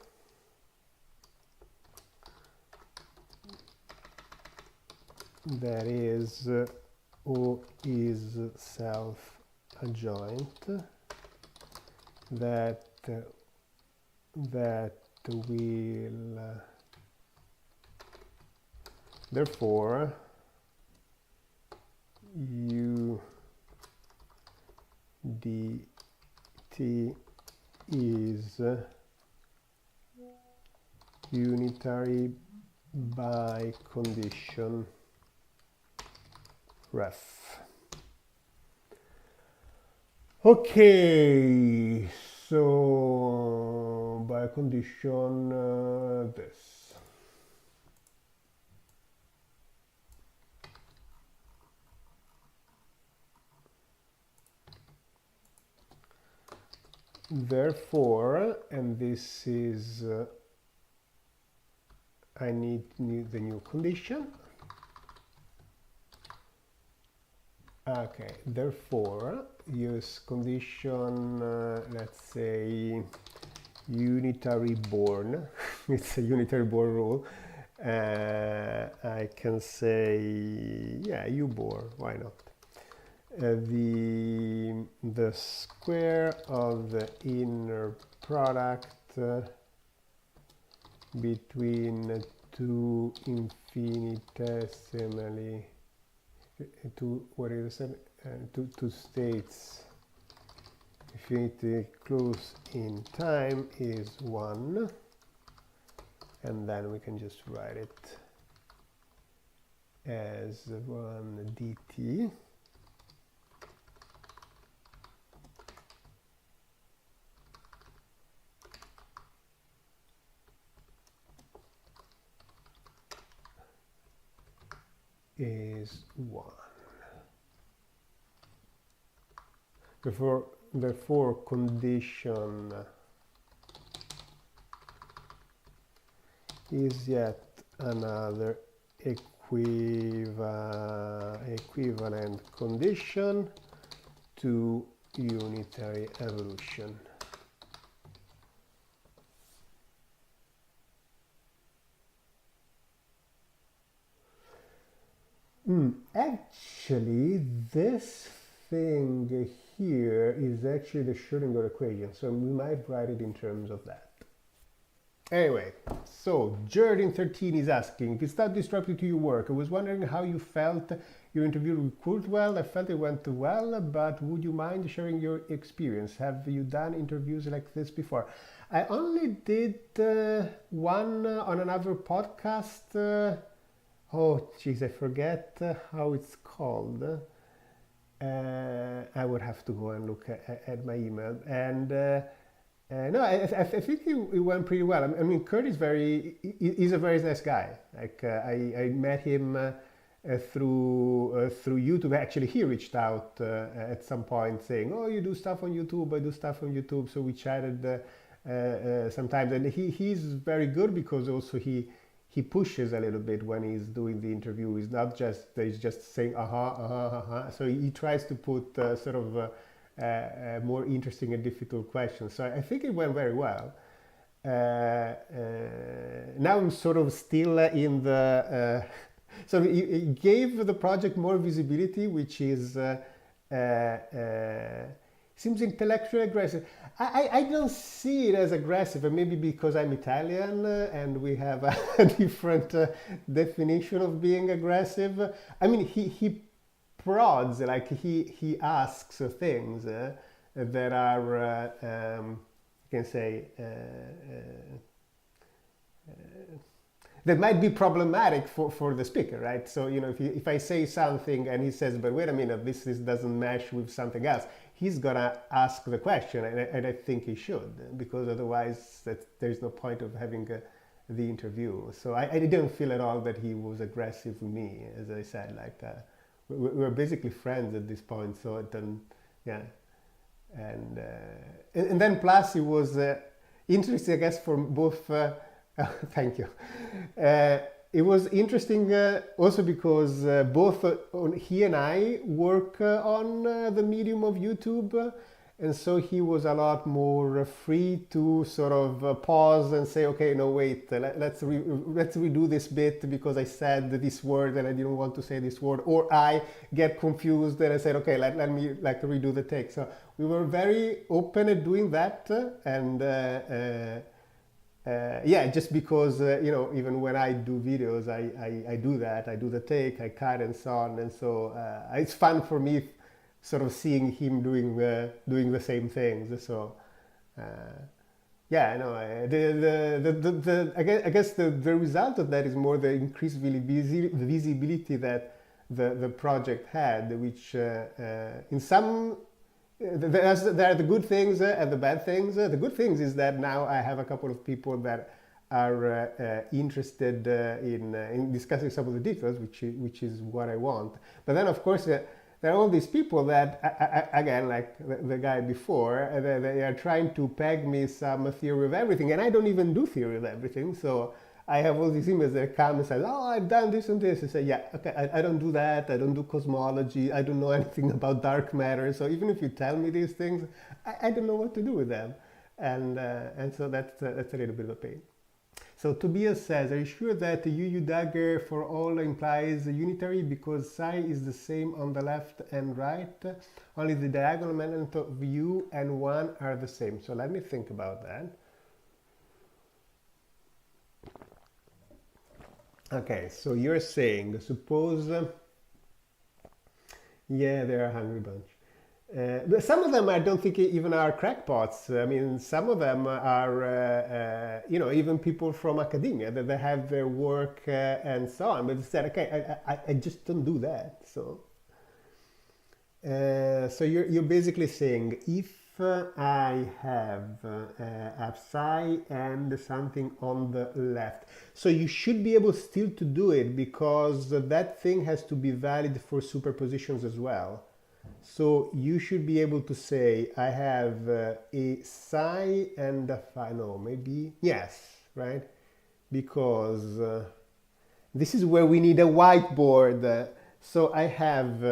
that is O is self-adjoint that that will therefore u dt is unitary by condition ref. Okay, so by condition this. Therefore, and this is I need the new condition. Okay, therefore use condition, let's say unitary born. It's a unitary born rule. I can say, yeah, u born, why not? The square of the inner product between two infinitesimally two states infinity close in time is 1, and then we can just write it as 1 dt is 1. Therefore condition is yet another equivalent condition to unitary evolution. Actually, this thing here is actually the Schrödinger equation, so we might write it in terms of that. Anyway, so Jordan13 is asking, if it's not disruptive to your work, I was wondering how you felt your interview with Kurzweil. I felt it went well, but would you mind sharing your experience? Have you done interviews like this before? I only did one on another podcast. Oh, geez, I forget how it's called. I would have to go and look at my email. And no, I think it went pretty well. I mean, Kurt is he's a very nice guy. Like I met him through YouTube. Actually, he reached out at some point saying, "Oh, you do stuff on YouTube. I do stuff on YouTube." So we chatted sometimes, and he's very good because also he pushes a little bit when he's doing the interview. He's not just saying So he tries to put sort of more interesting and difficult questions. So I think it went very well. Now I'm sort of still in the so it gave the project more visibility, which is seems intellectually aggressive. I don't see it as aggressive, and maybe because I'm Italian and we have a different definition of being aggressive. I mean, he prods, like he asks things that are, you can say, that might be problematic for the speaker, right? So, you know, if I say something and he says, but wait a minute, this doesn't mesh with something else, he's gonna ask the question, and I think he should, because otherwise there's no point of having the interview. So I didn't feel at all that he was aggressive with me. As I said, like we're basically friends at this point, so it didn't, yeah. And then plus it was interesting, I guess, for both. Thank you. It was interesting also because both he and I work on the medium of YouTube, and so he was a lot more free to sort of pause and say, okay, no, wait, let's redo this bit because I said this word and I didn't want to say this word, or I get confused and I said, okay, let me like redo the take. So we were very open at doing that, and yeah, just because you know, even when I do videos, I do that. I do the take, I cut, and so on. And so it's fun for me, sort of seeing him doing the same things. So uh, yeah, I know. I guess the result of that is more the increased visibility that the project had, which in some there are the good things and the bad things. The good things is that now I have a couple of people that are interested in discussing some of the details, which is what I want. But then, of course, there are all these people that, again, like the guy before, they are trying to peg me some theory of everything, and I don't even do theory of everything. So I have all these emails that come and say, oh, I've done this and this. I say, yeah, okay, I don't do that. I don't do cosmology. I don't know anything about dark matter. So even if you tell me these things, I don't know what to do with them. And so that's a little bit of a pain. So Tobias says, are you sure that the UU dagger for all implies unitary because psi is the same on the left and right? Only the diagonal element of U and 1 are the same. So let me think about that. Okay, so you're saying, suppose, yeah, they're a hungry bunch. But some of them I don't think even are crackpots. I mean, some of them are, you know, even people from academia that they have their work and so on. But they said, okay, I just don't do that. So, so you're basically saying if I have a psi and something on the left, so you should be able still to do it because that thing has to be valid for superpositions as well. So you should be able to say, I have a psi and a phi, no, maybe, yes, right? Because this is where we need a whiteboard. So I have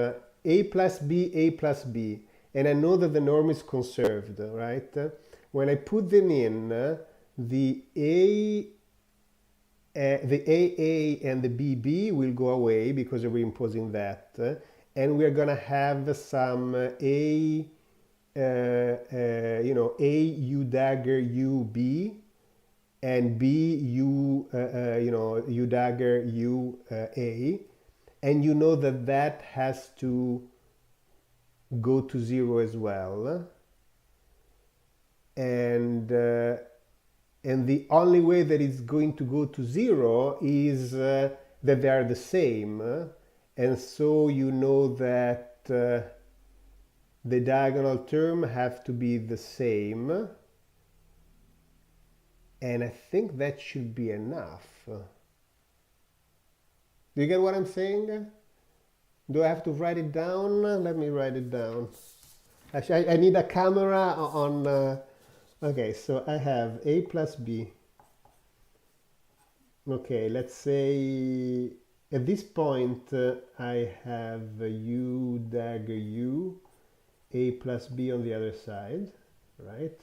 a plus b, and I know that the norm is conserved, right? When I put them in, the AA and the BB will go away because we're imposing that. And we're gonna have some you know, A U dagger U B and B U you know, U dagger U A, and you know that that has to go to 0 as well, and the only way that it's going to go to 0 is that they are the same. And so you know that the diagonal term have to be the same. And I think that should be enough. Do you get what I'm saying? Do I have to write it down? Let me write it down. Actually, I need a camera on... okay, so I have A plus B. Okay, let's say... At this point, I have U dagger U, A plus B on the other side, right?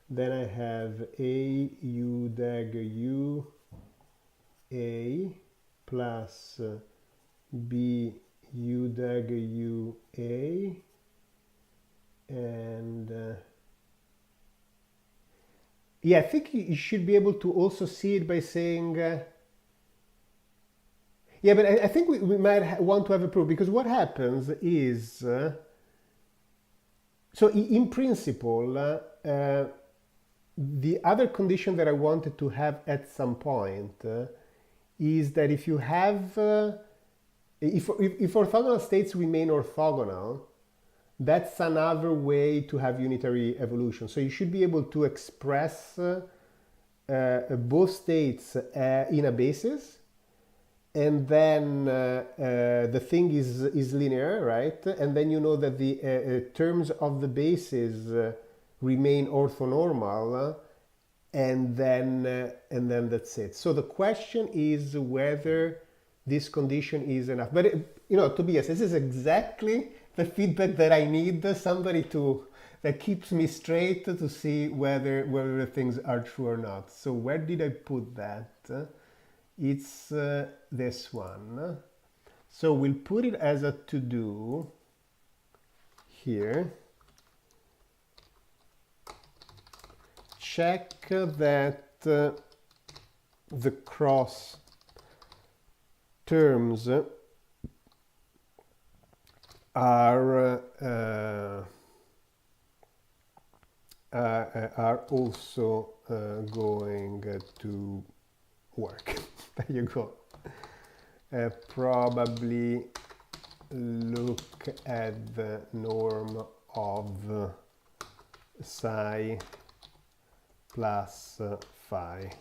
Then I have A U dagger U, A plus B U dagger U, A, and yeah, I think you should be able to also see it by saying yeah, but I think we might want to have a proof, because what happens is, so in principle, the other condition that I wanted to have at some point is that if you have, if orthogonal states remain orthogonal, that's another way to have unitary evolution. So you should be able to express both states in a basis, and then the thing is linear, right? And then you know that the terms of the bases remain orthonormal, and then that's it. So the question is whether this condition is enough. But you know, Tobias, this is exactly the feedback that I need. Somebody to that keeps me straight to see whether the things are true or not. So where did I put that? It's this one. So we'll put it as a to do here. Check that the cross terms are also going to work. There you go. Probably look at the norm of psi plus phi.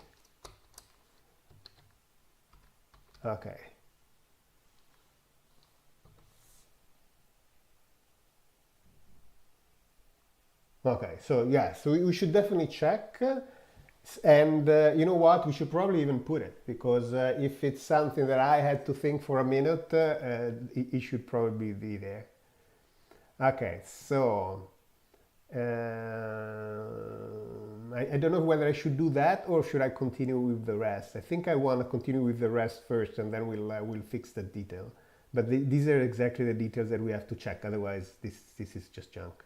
Okay. Okay, so yeah, so we should definitely check. And you know what? We should probably even put it because if it's something that I had to think for a minute, it should probably be there. Okay, so I don't know whether I should do that or should I continue with the rest. I think I want to continue with the rest first, and then we'll fix the detail. But these are exactly the details that we have to check. Otherwise, this is just junk.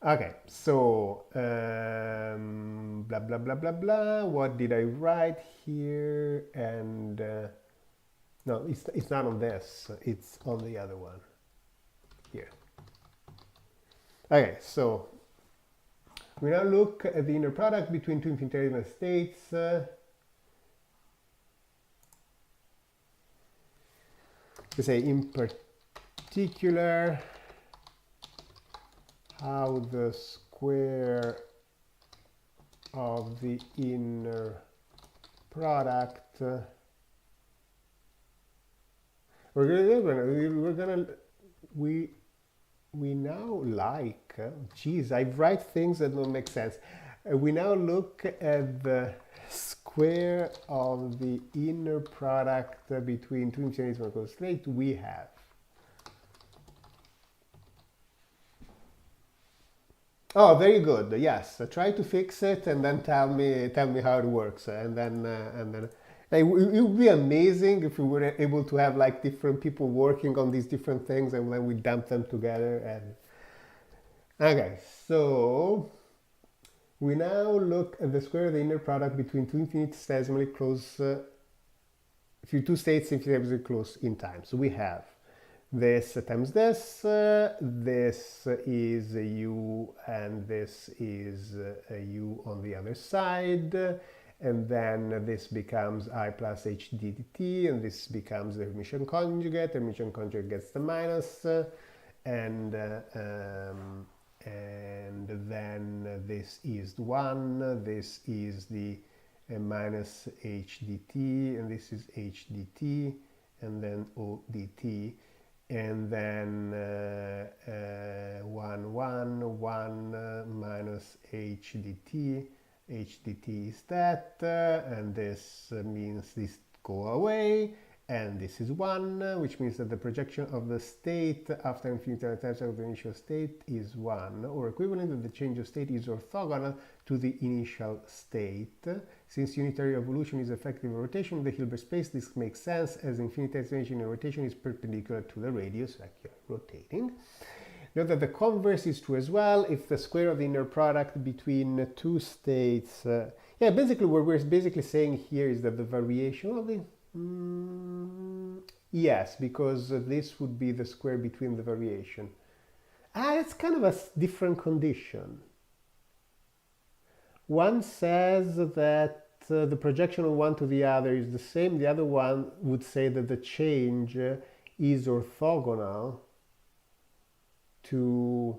Okay, so blah blah blah blah blah. What did I write here? And no, it's not on this. It's on the other one here. Okay, so we now look at the inner product between two infinitesimal states. We say in particular how the square of the inner product we now like, geez, I write things that don't make sense. We now look at the square of the inner product between two infinitesimal states we have. Oh, very good. Yes, try to fix it and then tell me how it works, and then it would be amazing if we were able to have like different people working on these different things, and then we dump them together. And okay, so we now look at the square of the inner product between two infinitesimally close, two states infinitesimally close in time. So we have this times this, this is a u and this is a u on the other side, and then this becomes I plus h dt, and this becomes the Hermitian conjugate. Hermitian conjugate gets the minus, and then this is 1, this is the minus h dt, and this is h dt, and then o dt. And then 1, 1, 1 minus h dt. H dt is that, and this means this go away, and this is 1, which means that the projection of the state after infinite times of the initial state is 1, or equivalent that the change of state is orthogonal to the initial state. Since unitary evolution is effective rotation in the Hilbert space, this makes sense as infinitesimation in rotation is perpendicular to the radius, like you're rotating. Note that the converse is true as well. If the square of the inner product between two states, yeah, basically what we're basically saying here is that the variation of the yes, because this would be the square between the variation. It's kind of a different condition. One says that the projection of one to the other is the same. The other one would say that the change is orthogonal to...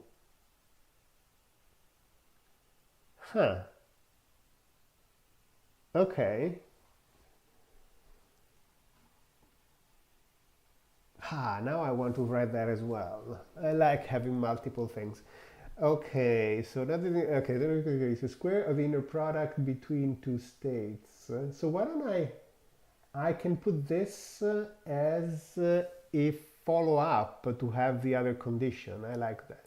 Okay. Now I want to write that as well. I like having multiple things. Okay, so that is okay. There is a square of the inner product between two states. So why don't I can put this as a follow-up to have the other condition. I like that.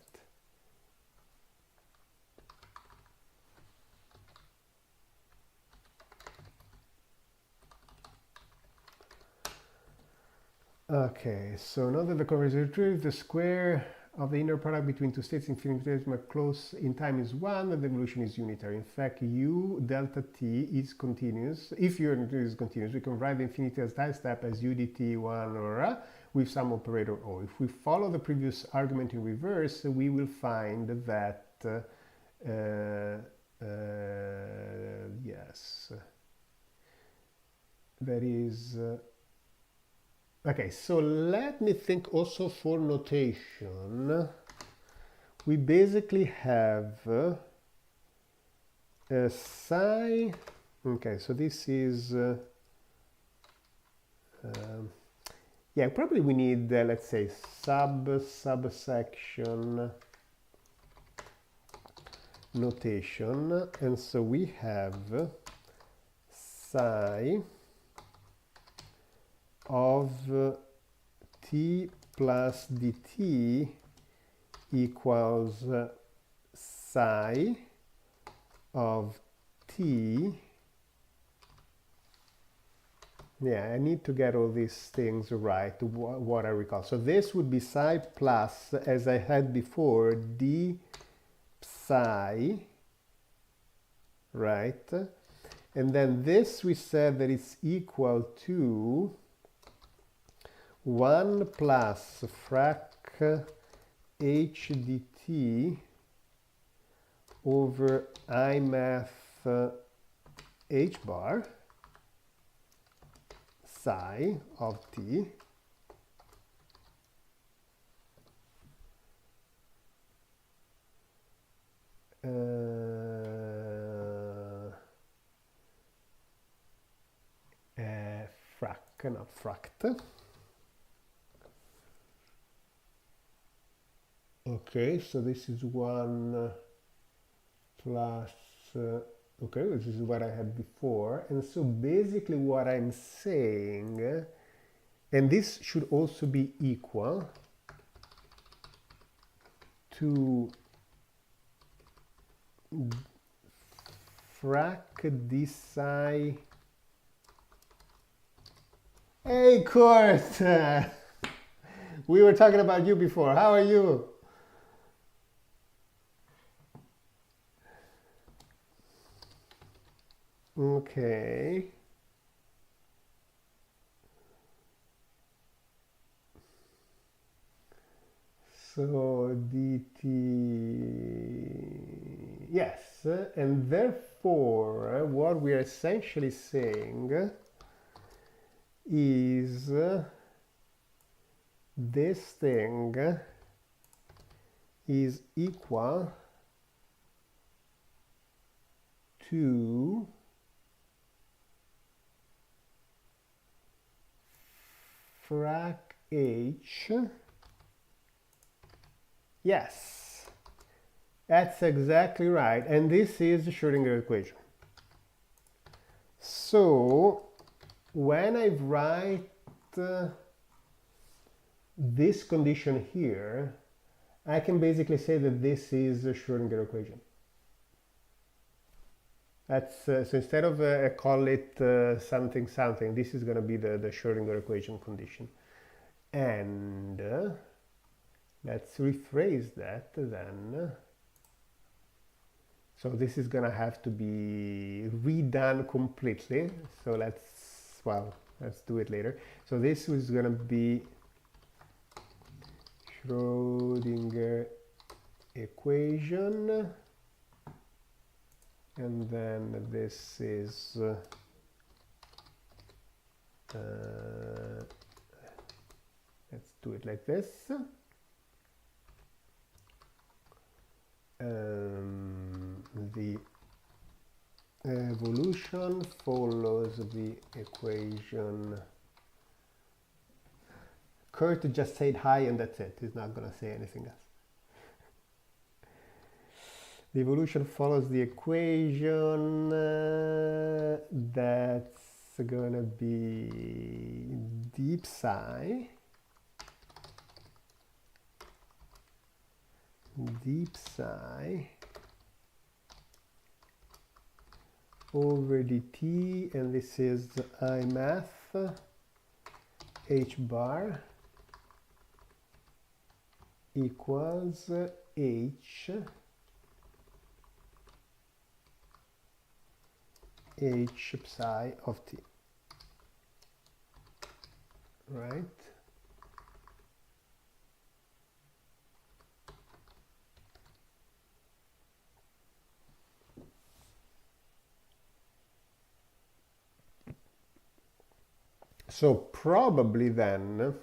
Okay, so now that the coverage is retrieved, the square of the inner product between two states infinitesimal close in time is 1, and the evolution is unitary. In fact, u delta t is continuous. If u is continuous, we can write the infinitesimal time step as u dt 1 or with some operator o. If we follow the previous argument in reverse, we will find that yes, that is okay, so let me think also for notation. We basically have psi. Okay, so this is yeah, probably we need let's say subsection notation, and so we have psi of t plus dt equals psi of t. Yeah, I need to get all these things right, what I recall. So this would be psi plus, as I had before, d psi, right? And then this we said that it's equal to 1 plus frac h dt over I math h bar psi of t not fract. Okay, so this is 1 plus, okay, this is what I had before. And so basically what I'm saying, and this should also be equal to frac d psi. Hey, Kurt! We were talking about you before. How are you? Okay. So dt, yes, and therefore what we are essentially saying is this thing is equal to frac h. Yes, that's exactly right, and this is the Schrödinger equation. So when I write this condition here, I can basically say that this is the Schrödinger equation. That's so instead of call it something something, this is going to be the Schrödinger equation condition. And let's rephrase that then. So this is going to have to be redone completely. So let's do it later. So this is going to be Schrödinger equation, and then this is let's do it like this. The evolution follows the equation. Kurt just said hi and that's it. He's not going to say anything else. The evolution follows the equation. That's going to be d psi over dt, and this is I math h bar equals h psi of t, right? So probably then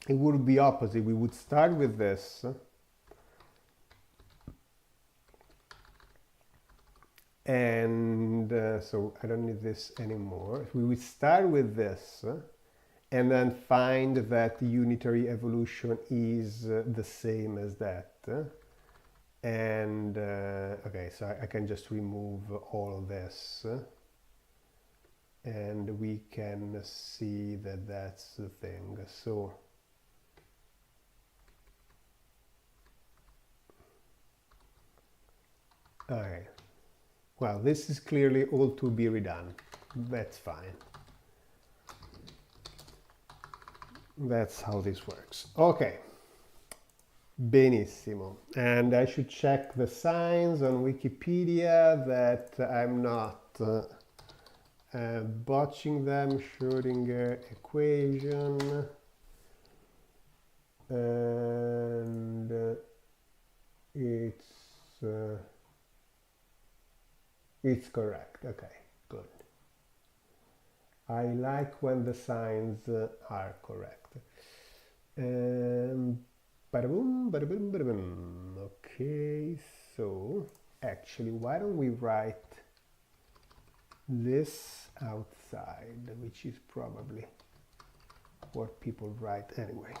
it would be opposite. We would start with this and so I don't need this anymore. We would start with this and then find that the unitary evolution is the same as that. And okay, so I can just remove all of this and we can see that that's the thing. So okay, well, this is clearly all to be redone. That's fine. That's how this works. Okay. Benissimo. And I should check the signs on Wikipedia that I'm not botching them. Schrödinger equation. And it's correct. Okay, good. I like when the signs are correct. Bada-boom, bada-boom, bada-boom. Okay, so actually, why don't we write this outside, which is probably what people write anyway.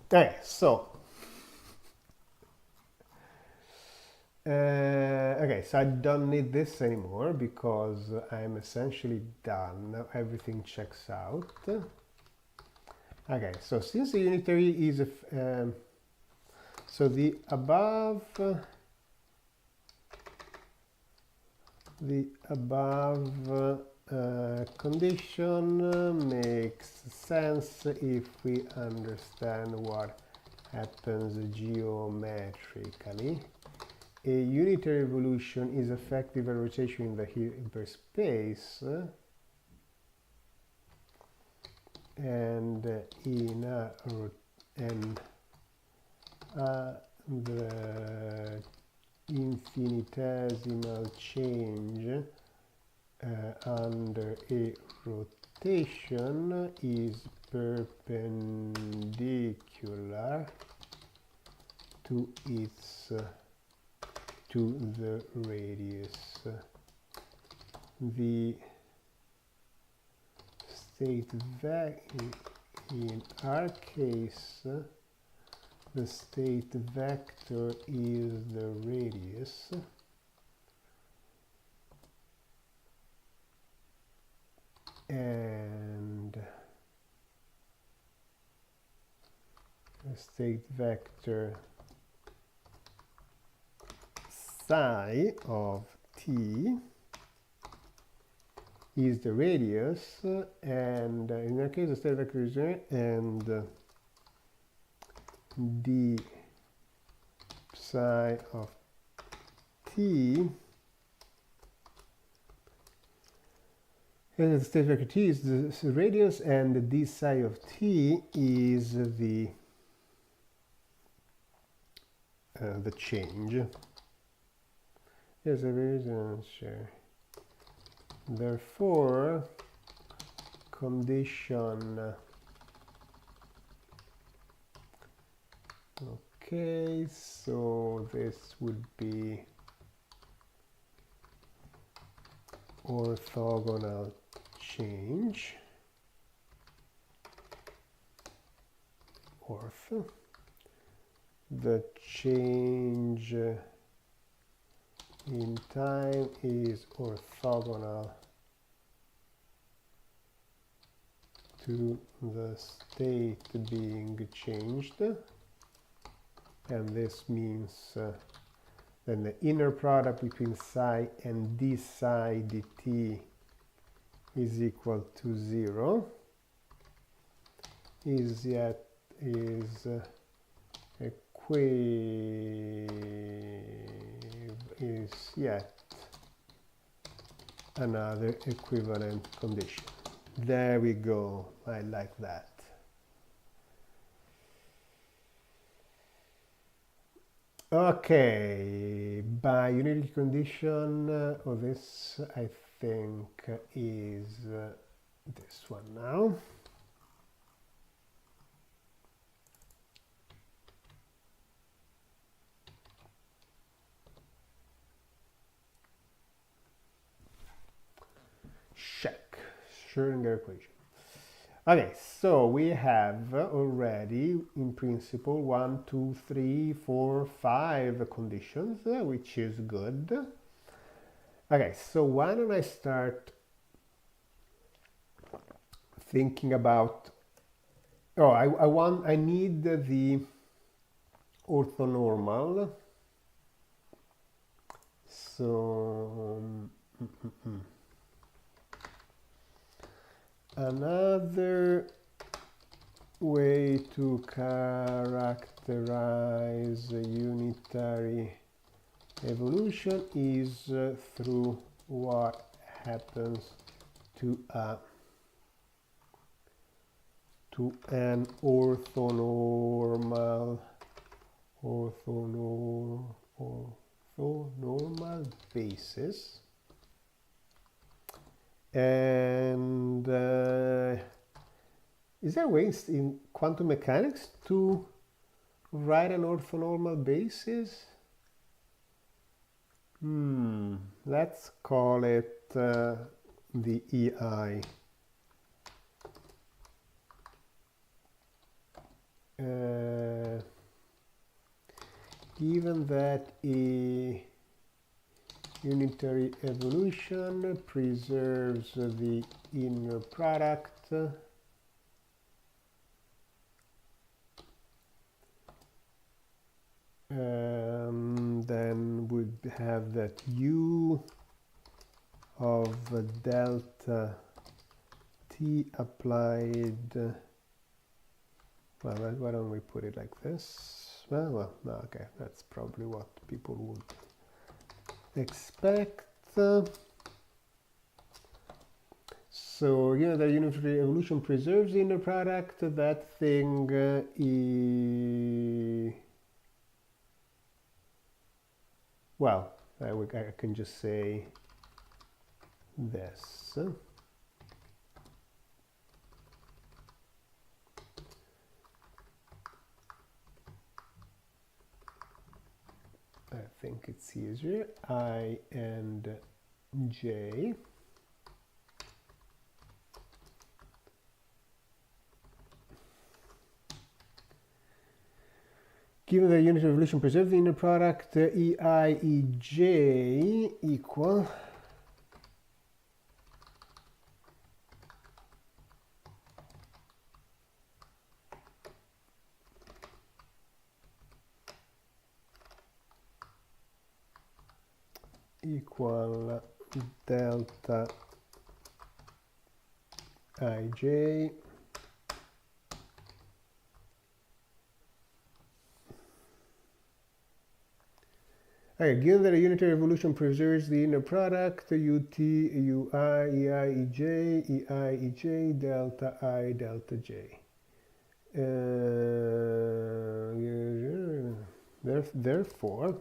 Okay, so okay, so I don't need this anymore because I'm essentially done. Now everything checks out. Okay, so since the unitary is so the above condition makes sense if we understand what happens geometrically. A unitary evolution is effective at rotation in the hyperspace, and in the infinitesimal change under a rotation is perpendicular to the radius. The state vector, in our case, the state vector is the radius, and the state vector psi of t is the radius, and in our case the state vector is and d psi of t, and the state vector t is the radius, and the d psi of t is the change. Yes, there is an answer. Therefore, condition. Okay, so this would be orthogonal change. Orth. The change in time is orthogonal to the state being changed, and this means then the inner product between psi and d psi dt is equal to 0 is yet another equivalent condition. There we go. I like that. Okay, by unity condition, this I think is this one now. Check. Schrödinger equation. Okay, so we have already, in principle, 1, 2, 3, 4, 5 conditions, which is good. Okay, so why don't I start thinking about, I need the orthonormal. So, another way to characterize a unitary evolution is through what happens to an orthonormal basis. And is there ways in quantum mechanics to write an orthonormal basis? Let's call it the EI. Given that a unitary evolution preserves the inner product, then we'd have that U of delta T applied, well, why don't we put it like this? Well, no, okay, that's probably what people would expect. So, you know, the unitary evolution preserves the inner product. That thing well, I can just say this. I think it's easier. I and J. Given the unitary evolution preserves the inner product, EI, EJ equal delta IJ Okay, given that a unitary evolution preserves the inner product, UT, UI, EI, EJ, EI, EJ, delta I, delta J. Therefore,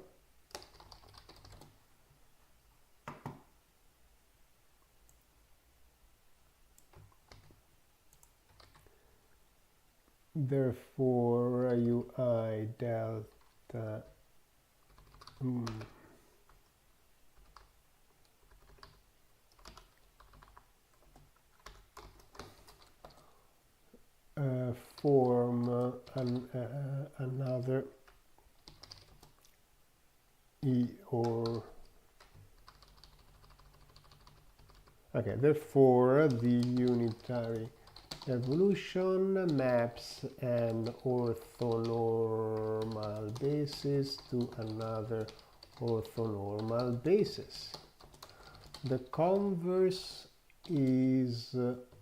UI delta form another E or okay, therefore the unitary evolution maps an orthonormal basis to another orthonormal basis. The converse is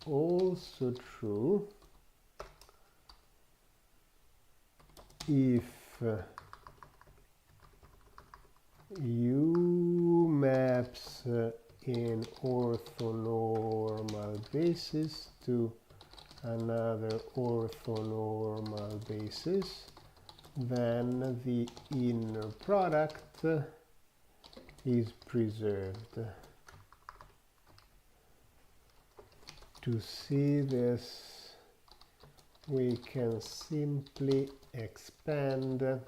also true if U maps in orthonormal basis to another orthonormal basis, then the inner product is preserved. To see this, we can simply expand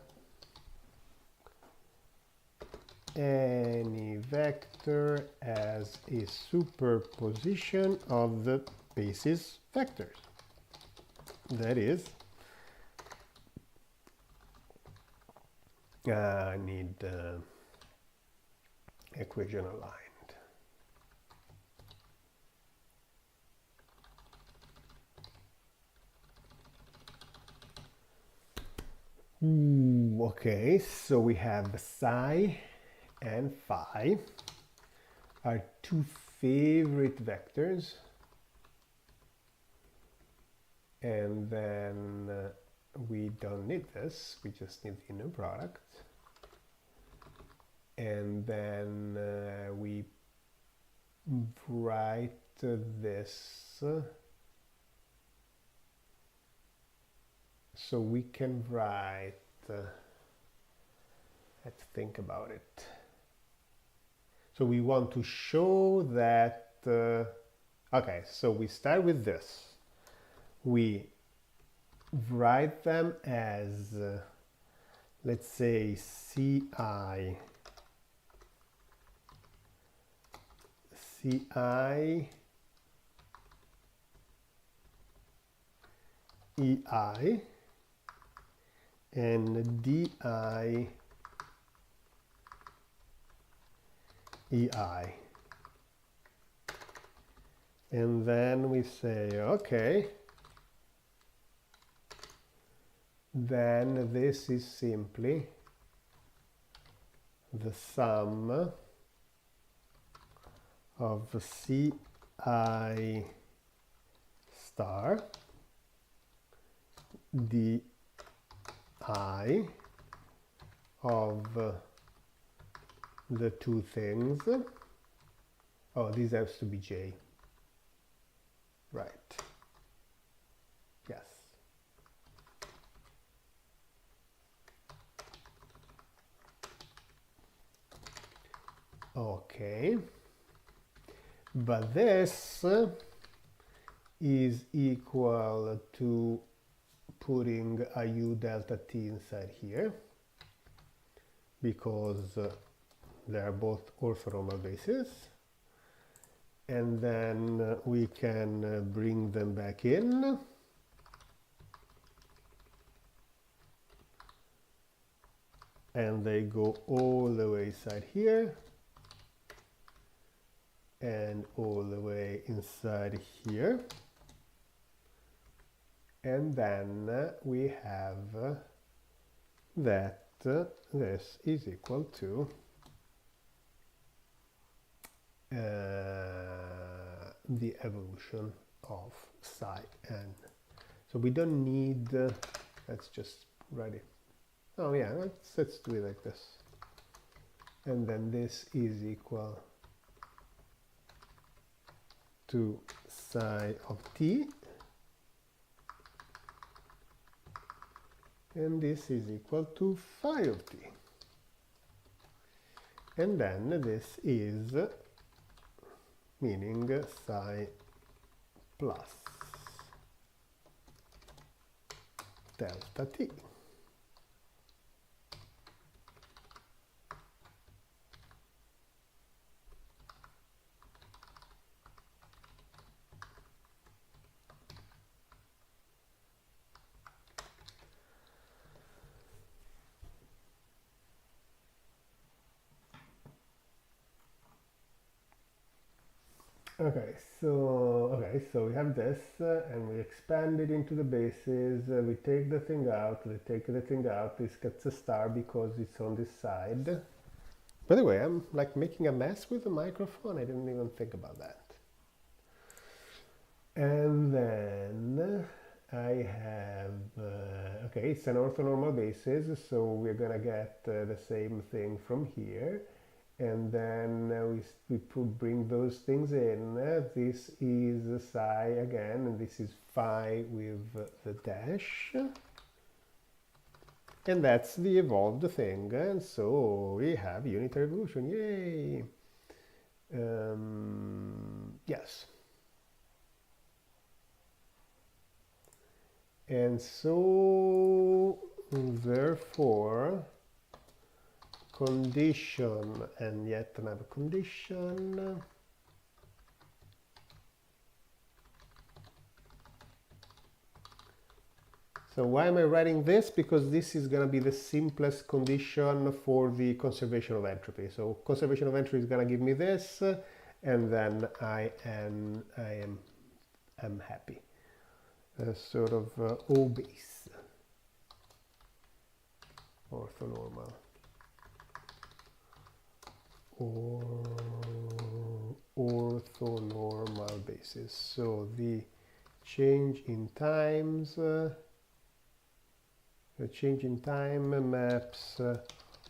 any vector as a superposition of the basis vectors. That is, I need equation aligned. Okay, so we have psi and phi are two favorite vectors, and then we don't need this, we just need the inner product, and then we write this, so we can write, let's think about it. So we want to show that, okay, so we start with this. We write them as, let's say, Ci EI and DI EI. And then we say, okay, then this is simply the sum of Ci star di of the two things. Oh, this has to be j. Right. Yes. Okay. But this is equal to putting a u delta t inside here, because they are both orthonormal bases, and then we can bring them back in, and they go all the way inside here and all the way inside here, and then we have that this is equal to the evolution of psi n. So we don't need, let's just write it. Oh yeah, let's do it like this. And then this is equal to psi of t, and this is equal to phi of t. And then this is meaning psi plus delta t. Okay, so we have this, and we expand it into the bases. We take the thing out. We take the thing out. This gets a star because it's on this side. By the way, I'm like making a mess with the microphone. I didn't even think about that. And then I have, okay, it's an orthonormal basis, so we're gonna get the same thing from here. And then we bring those things in. This is psi again, and this is phi with the dash. And that's the evolved thing. And so we have unitary evolution. Yay! Yes. And so, therefore, condition and yet another condition. So why am I writing this? Because this is going to be the simplest condition for the conservation of entropy. So conservation of entropy is going to give me this, and then I am happy. Sort of O base, orthonormal, or orthonormal basis. So the change in times, the change in time maps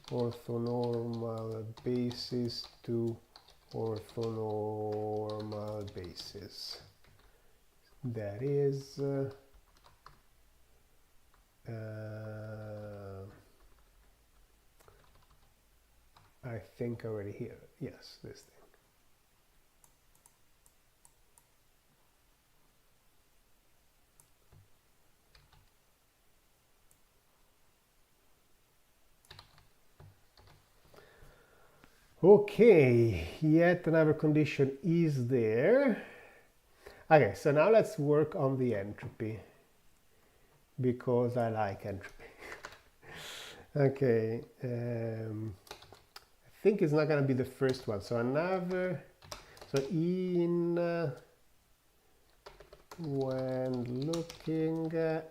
orthonormal basis to orthonormal basis. That is I think already here. Yes, this thing. Okay, yet another condition is there. Okay, so now let's work on the entropy, because I like entropy. Okay, I think it's not going to be the first one. So another, so when looking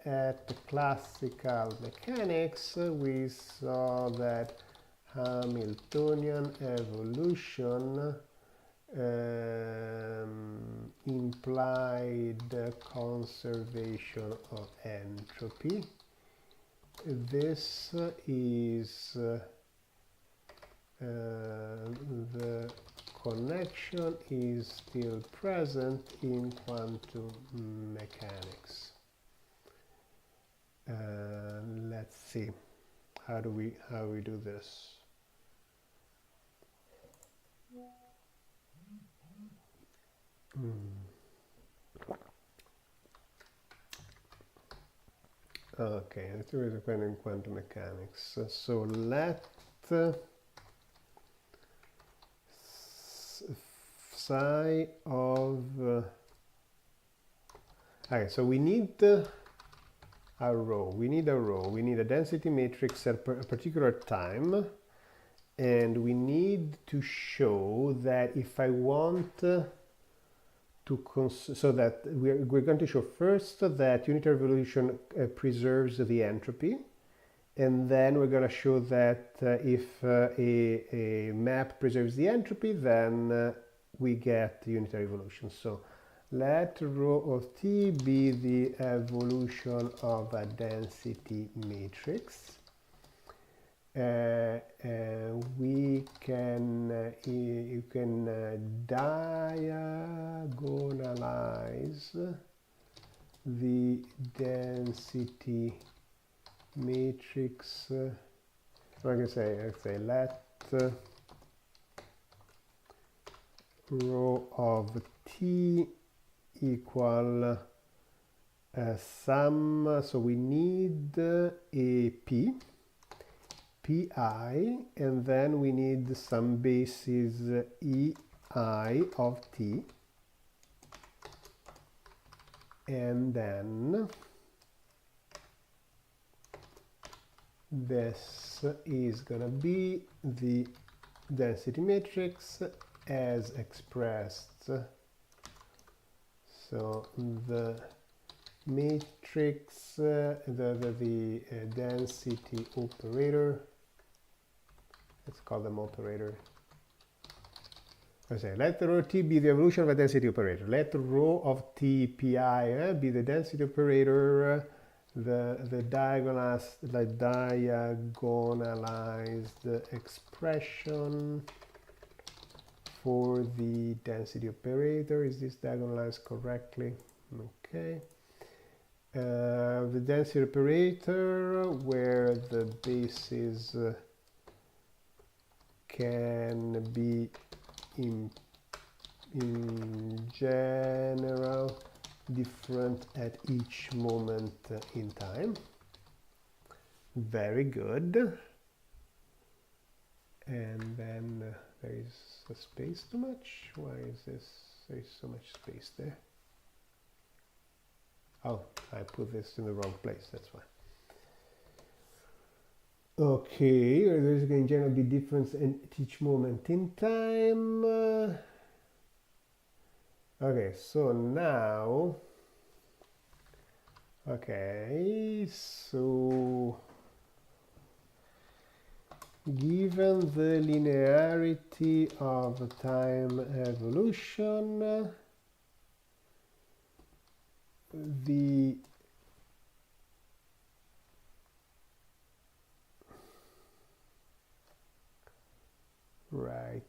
at the classical mechanics, we saw that Hamiltonian evolution implied conservation of entropy. This is the connection is still present in quantum mechanics. Let's see, how do we do this? Okay, let's do it in quantum mechanics. So let psi of okay, so we need a row. We need a density matrix at a particular time, and we need to show that if I want so that we're going to show first that unitary evolution preserves the entropy, and then we're going to show that if a map preserves the entropy, then we get unitary evolution. So let rho of t be the evolution of a density matrix. We can you can diagonalize the density matrix. I can say let rho of t equal sum. So we need a p. Pi, and then we need some basis ei of t, and then this is gonna be the density matrix as expressed. So the matrix, the density operator let's call them operator. I say let rho t be the evolution of a density operator. Let rho of t pi be the density operator, the diagonalized expression for the density operator. Is this diagonalized correctly? Okay. The density operator where the bases can be in general different at each moment in time. Very good. And then there is a space too much. Why is this? There is so much space there. Oh, I put this in the wrong place, that's why. Okay, there's going to in general be difference at each moment in time. Okay, so now, okay, so given the linearity of time evolution, the right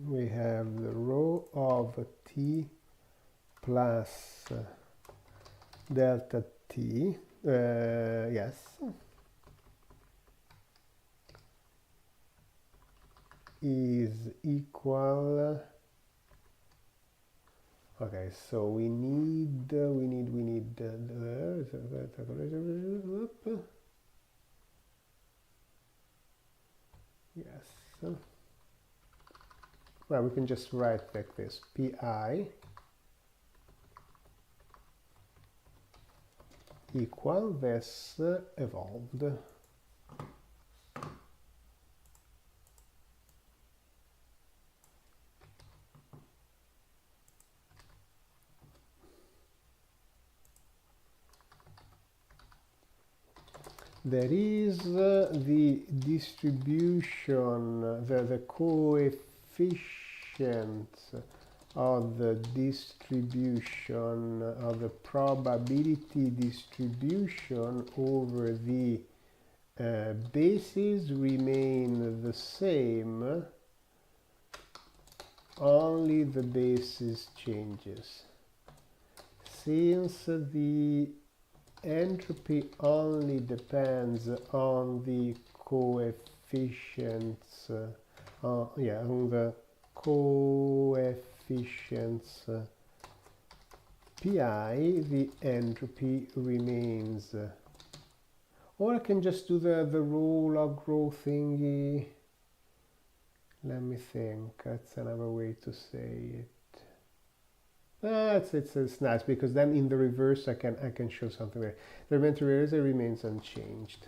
we have the rho of t plus delta t, yes, is equal. Okay, so we need yes. Well, we can just write like this: pi equal this evolved. There is the distribution, the coefficients of the distribution of the probability distribution over the bases remain the same, only the basis changes. Since the entropy only depends on the coefficients, on the coefficients pi, the entropy remains. Or I can just do the rho log rho thingy. Let me think, that's another way to say it. It's nice because then in the reverse I can show something there. The elementary eraser remains unchanged.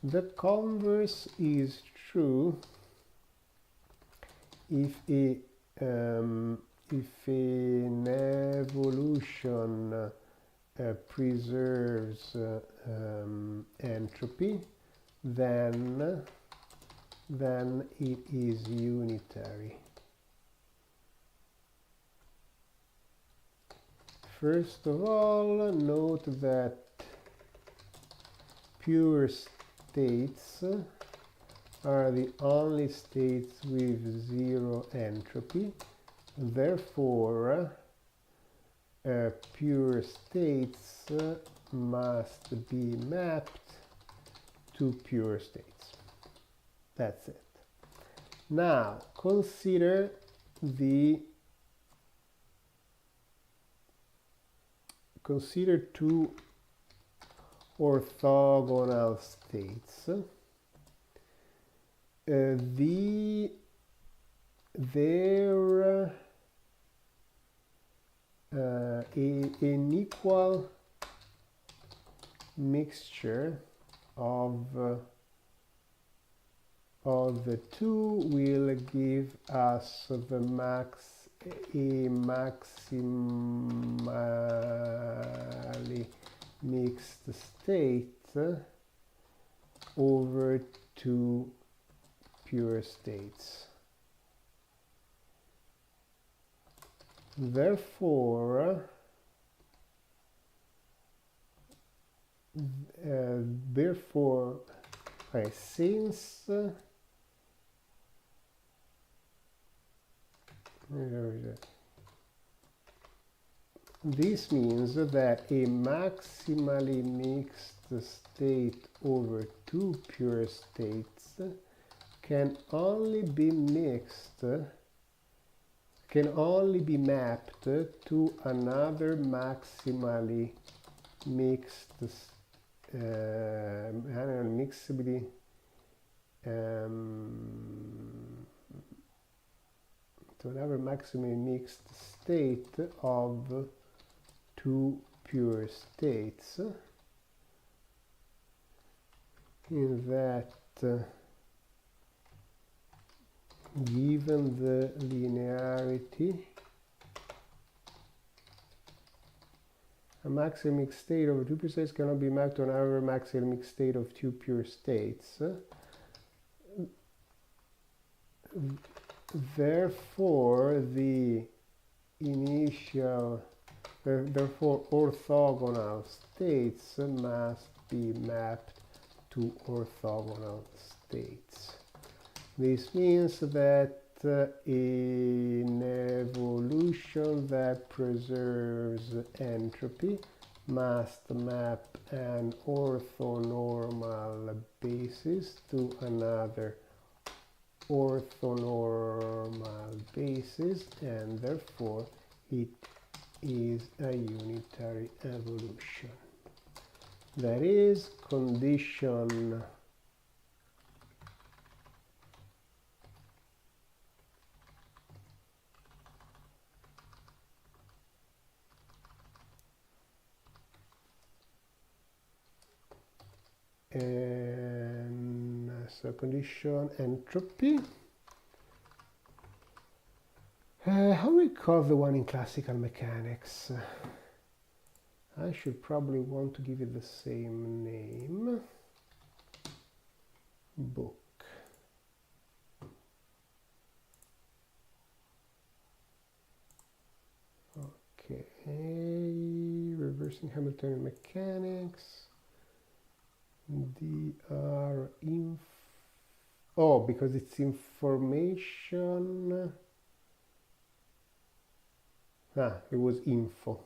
The converse is true if an evolution preserves entropy, then it is unitary. First of all, note that pure states are the only states with zero entropy. Therefore, pure states must be mapped to pure states. That's it. Now, consider two orthogonal states. An equal mixture of the two will give us the max a maximally mixed state over two pure states. Therefore, since this means that a maximally mixed state over two pure states can only be mapped to another maximally mixed mixably to another maximally mixed state of two pure states, in that given the linearity, a maximally mixed state of two pure states cannot be mapped to another maximally mixed state of two pure states. Therefore, therefore orthogonal states must be mapped to orthogonal states. This means that in evolution that preserves entropy must map an orthonormal basis to another orthonormal basis, and therefore it is a unitary evolution. That is condition and so condition entropy. How do we call the one in classical mechanics? I should probably want to give it the same name. Book. Okay, reversing Hamiltonian mechanics. Oh, because it's information. It was info.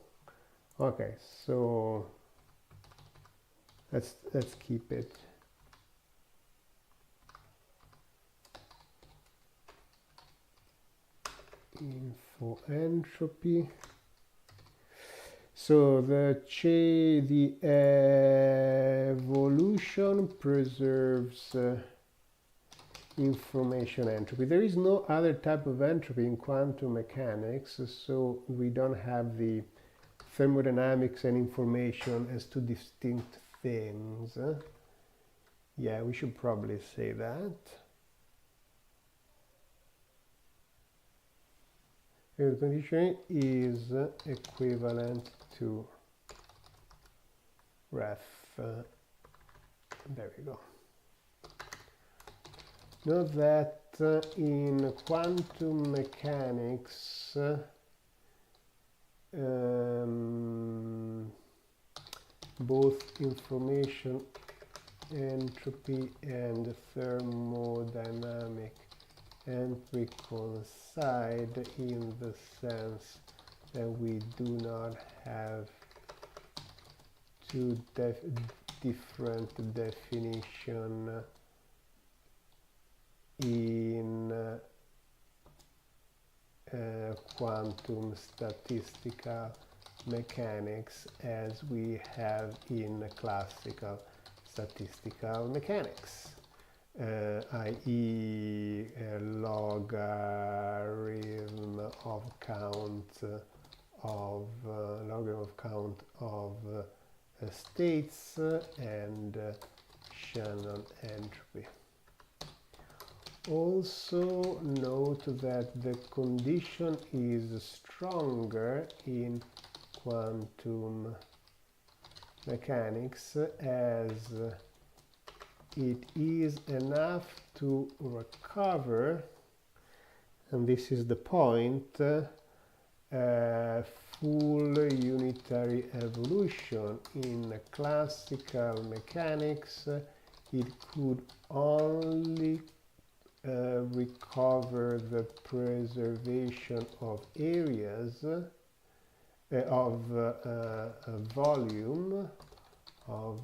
Okay, so let's keep it. Info entropy. So the evolution preserves information entropy. There is no other type of entropy in quantum mechanics, so we don't have the thermodynamics and information as two distinct things. Yeah, we should probably say that. The condition is equivalent to ref. There we go. Note that in quantum mechanics, both information entropy and thermodynamic entropy coincide in the sense that we do not have two different definitions in quantum statistical mechanics as we have in classical statistical mechanics, i.e. logarithm of count of states and Shannon entropy. Also note that the condition is stronger in quantum mechanics as it is enough to recover, and this is the point, full unitary evolution. In classical mechanics, it could only recover the preservation of areas of volume of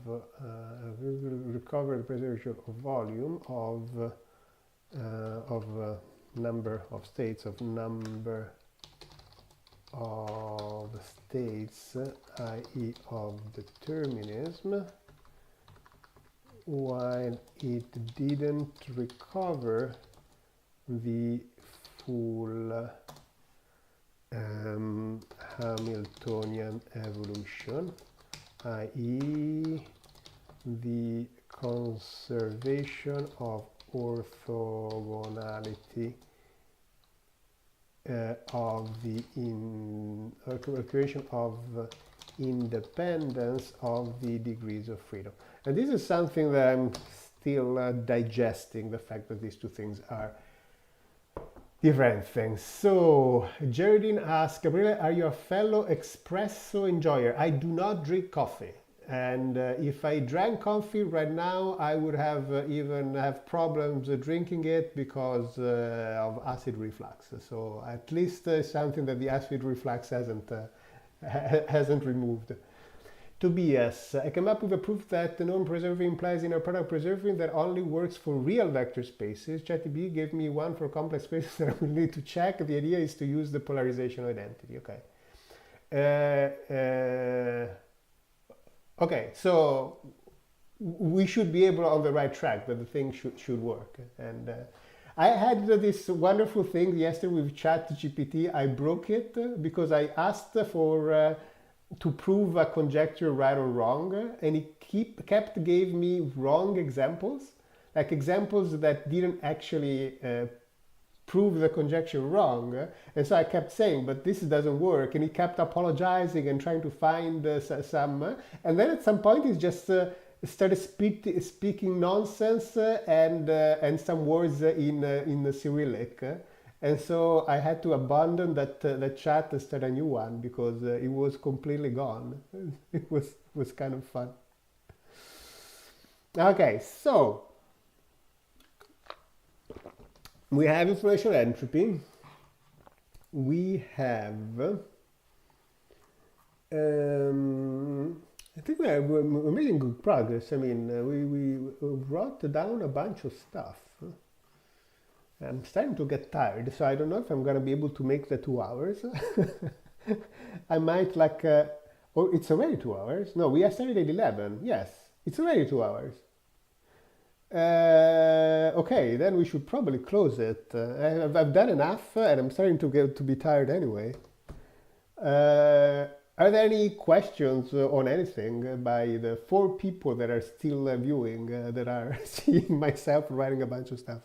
recover the preservation of volume of number of states, i.e. of determinism, while it didn't recover the full Hamiltonian evolution, i.e. the conservation of orthogonality of the creation of independence of the degrees of freedom. And this is something that I'm still digesting, the fact that these two things are different things. So Geraldine asks, Gabriele, are you a fellow espresso enjoyer? I do not drink coffee, and if I drank coffee right now, I would have even have problems drinking it because of acid reflux. So at least something that the acid reflux hasn't removed. Tobias, I came up with a proof that the norm preserving implies inner product preserving that only works for real vector spaces. ChatGPT gave me one for complex spaces that I will need to check. The idea is to use the polarization identity. Okay. Okay, so we should be able on the right track, that the thing should work. And I had this wonderful thing yesterday with ChatGPT. I broke it because I asked for to prove a conjecture right or wrong, and it kept gave me wrong examples, like examples that didn't actually prove the conjecture wrong. And so I kept saying, but this doesn't work, and he kept apologizing and trying to find some, and then at some point he just started speaking nonsense and some words in Cyrillic. And so I had to abandon that chat and start a new one because it was completely gone. It was kind of fun. Okay, so we have information entropy. We have I think we're making good progress. I mean, we wrote down a bunch of stuff. I'm starting to get tired, so I don't know if I'm gonna be able to make the 2 hours. I might like, oh, it's already 2 hours. No, we are started at 11. Yes, it's already 2 hours. Okay, then we should probably close it. I've done enough, and I'm starting to get to be tired anyway. Are there any questions on anything by the 4 people that are still viewing, that are seeing myself writing a bunch of stuff?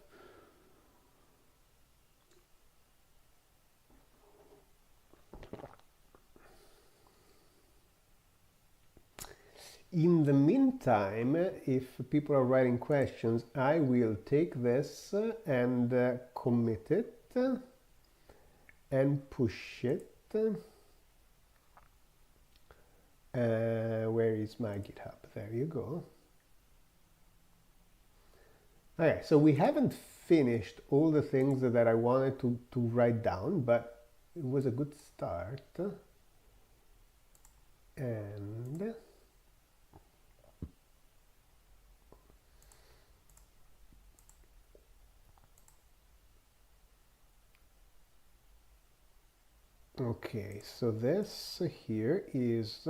In the meantime, if people are writing questions, I will take this and commit it and push it. Where is my GitHub? There you go. Okay, so we haven't finished all the things that I wanted to write down, but it was a good start. And okay, so this here is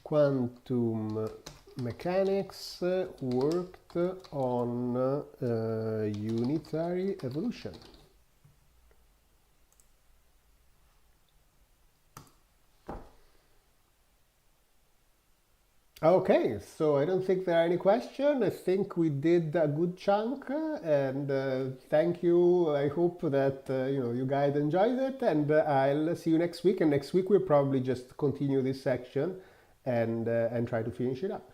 quantum mechanics worked on unitary evolution. Okay, so I don't think there are any questions. I think we did a good chunk, and thank you. I hope that you guys enjoyed it, and I'll see you next week. And next week we'll probably just continue this section and try to finish it up.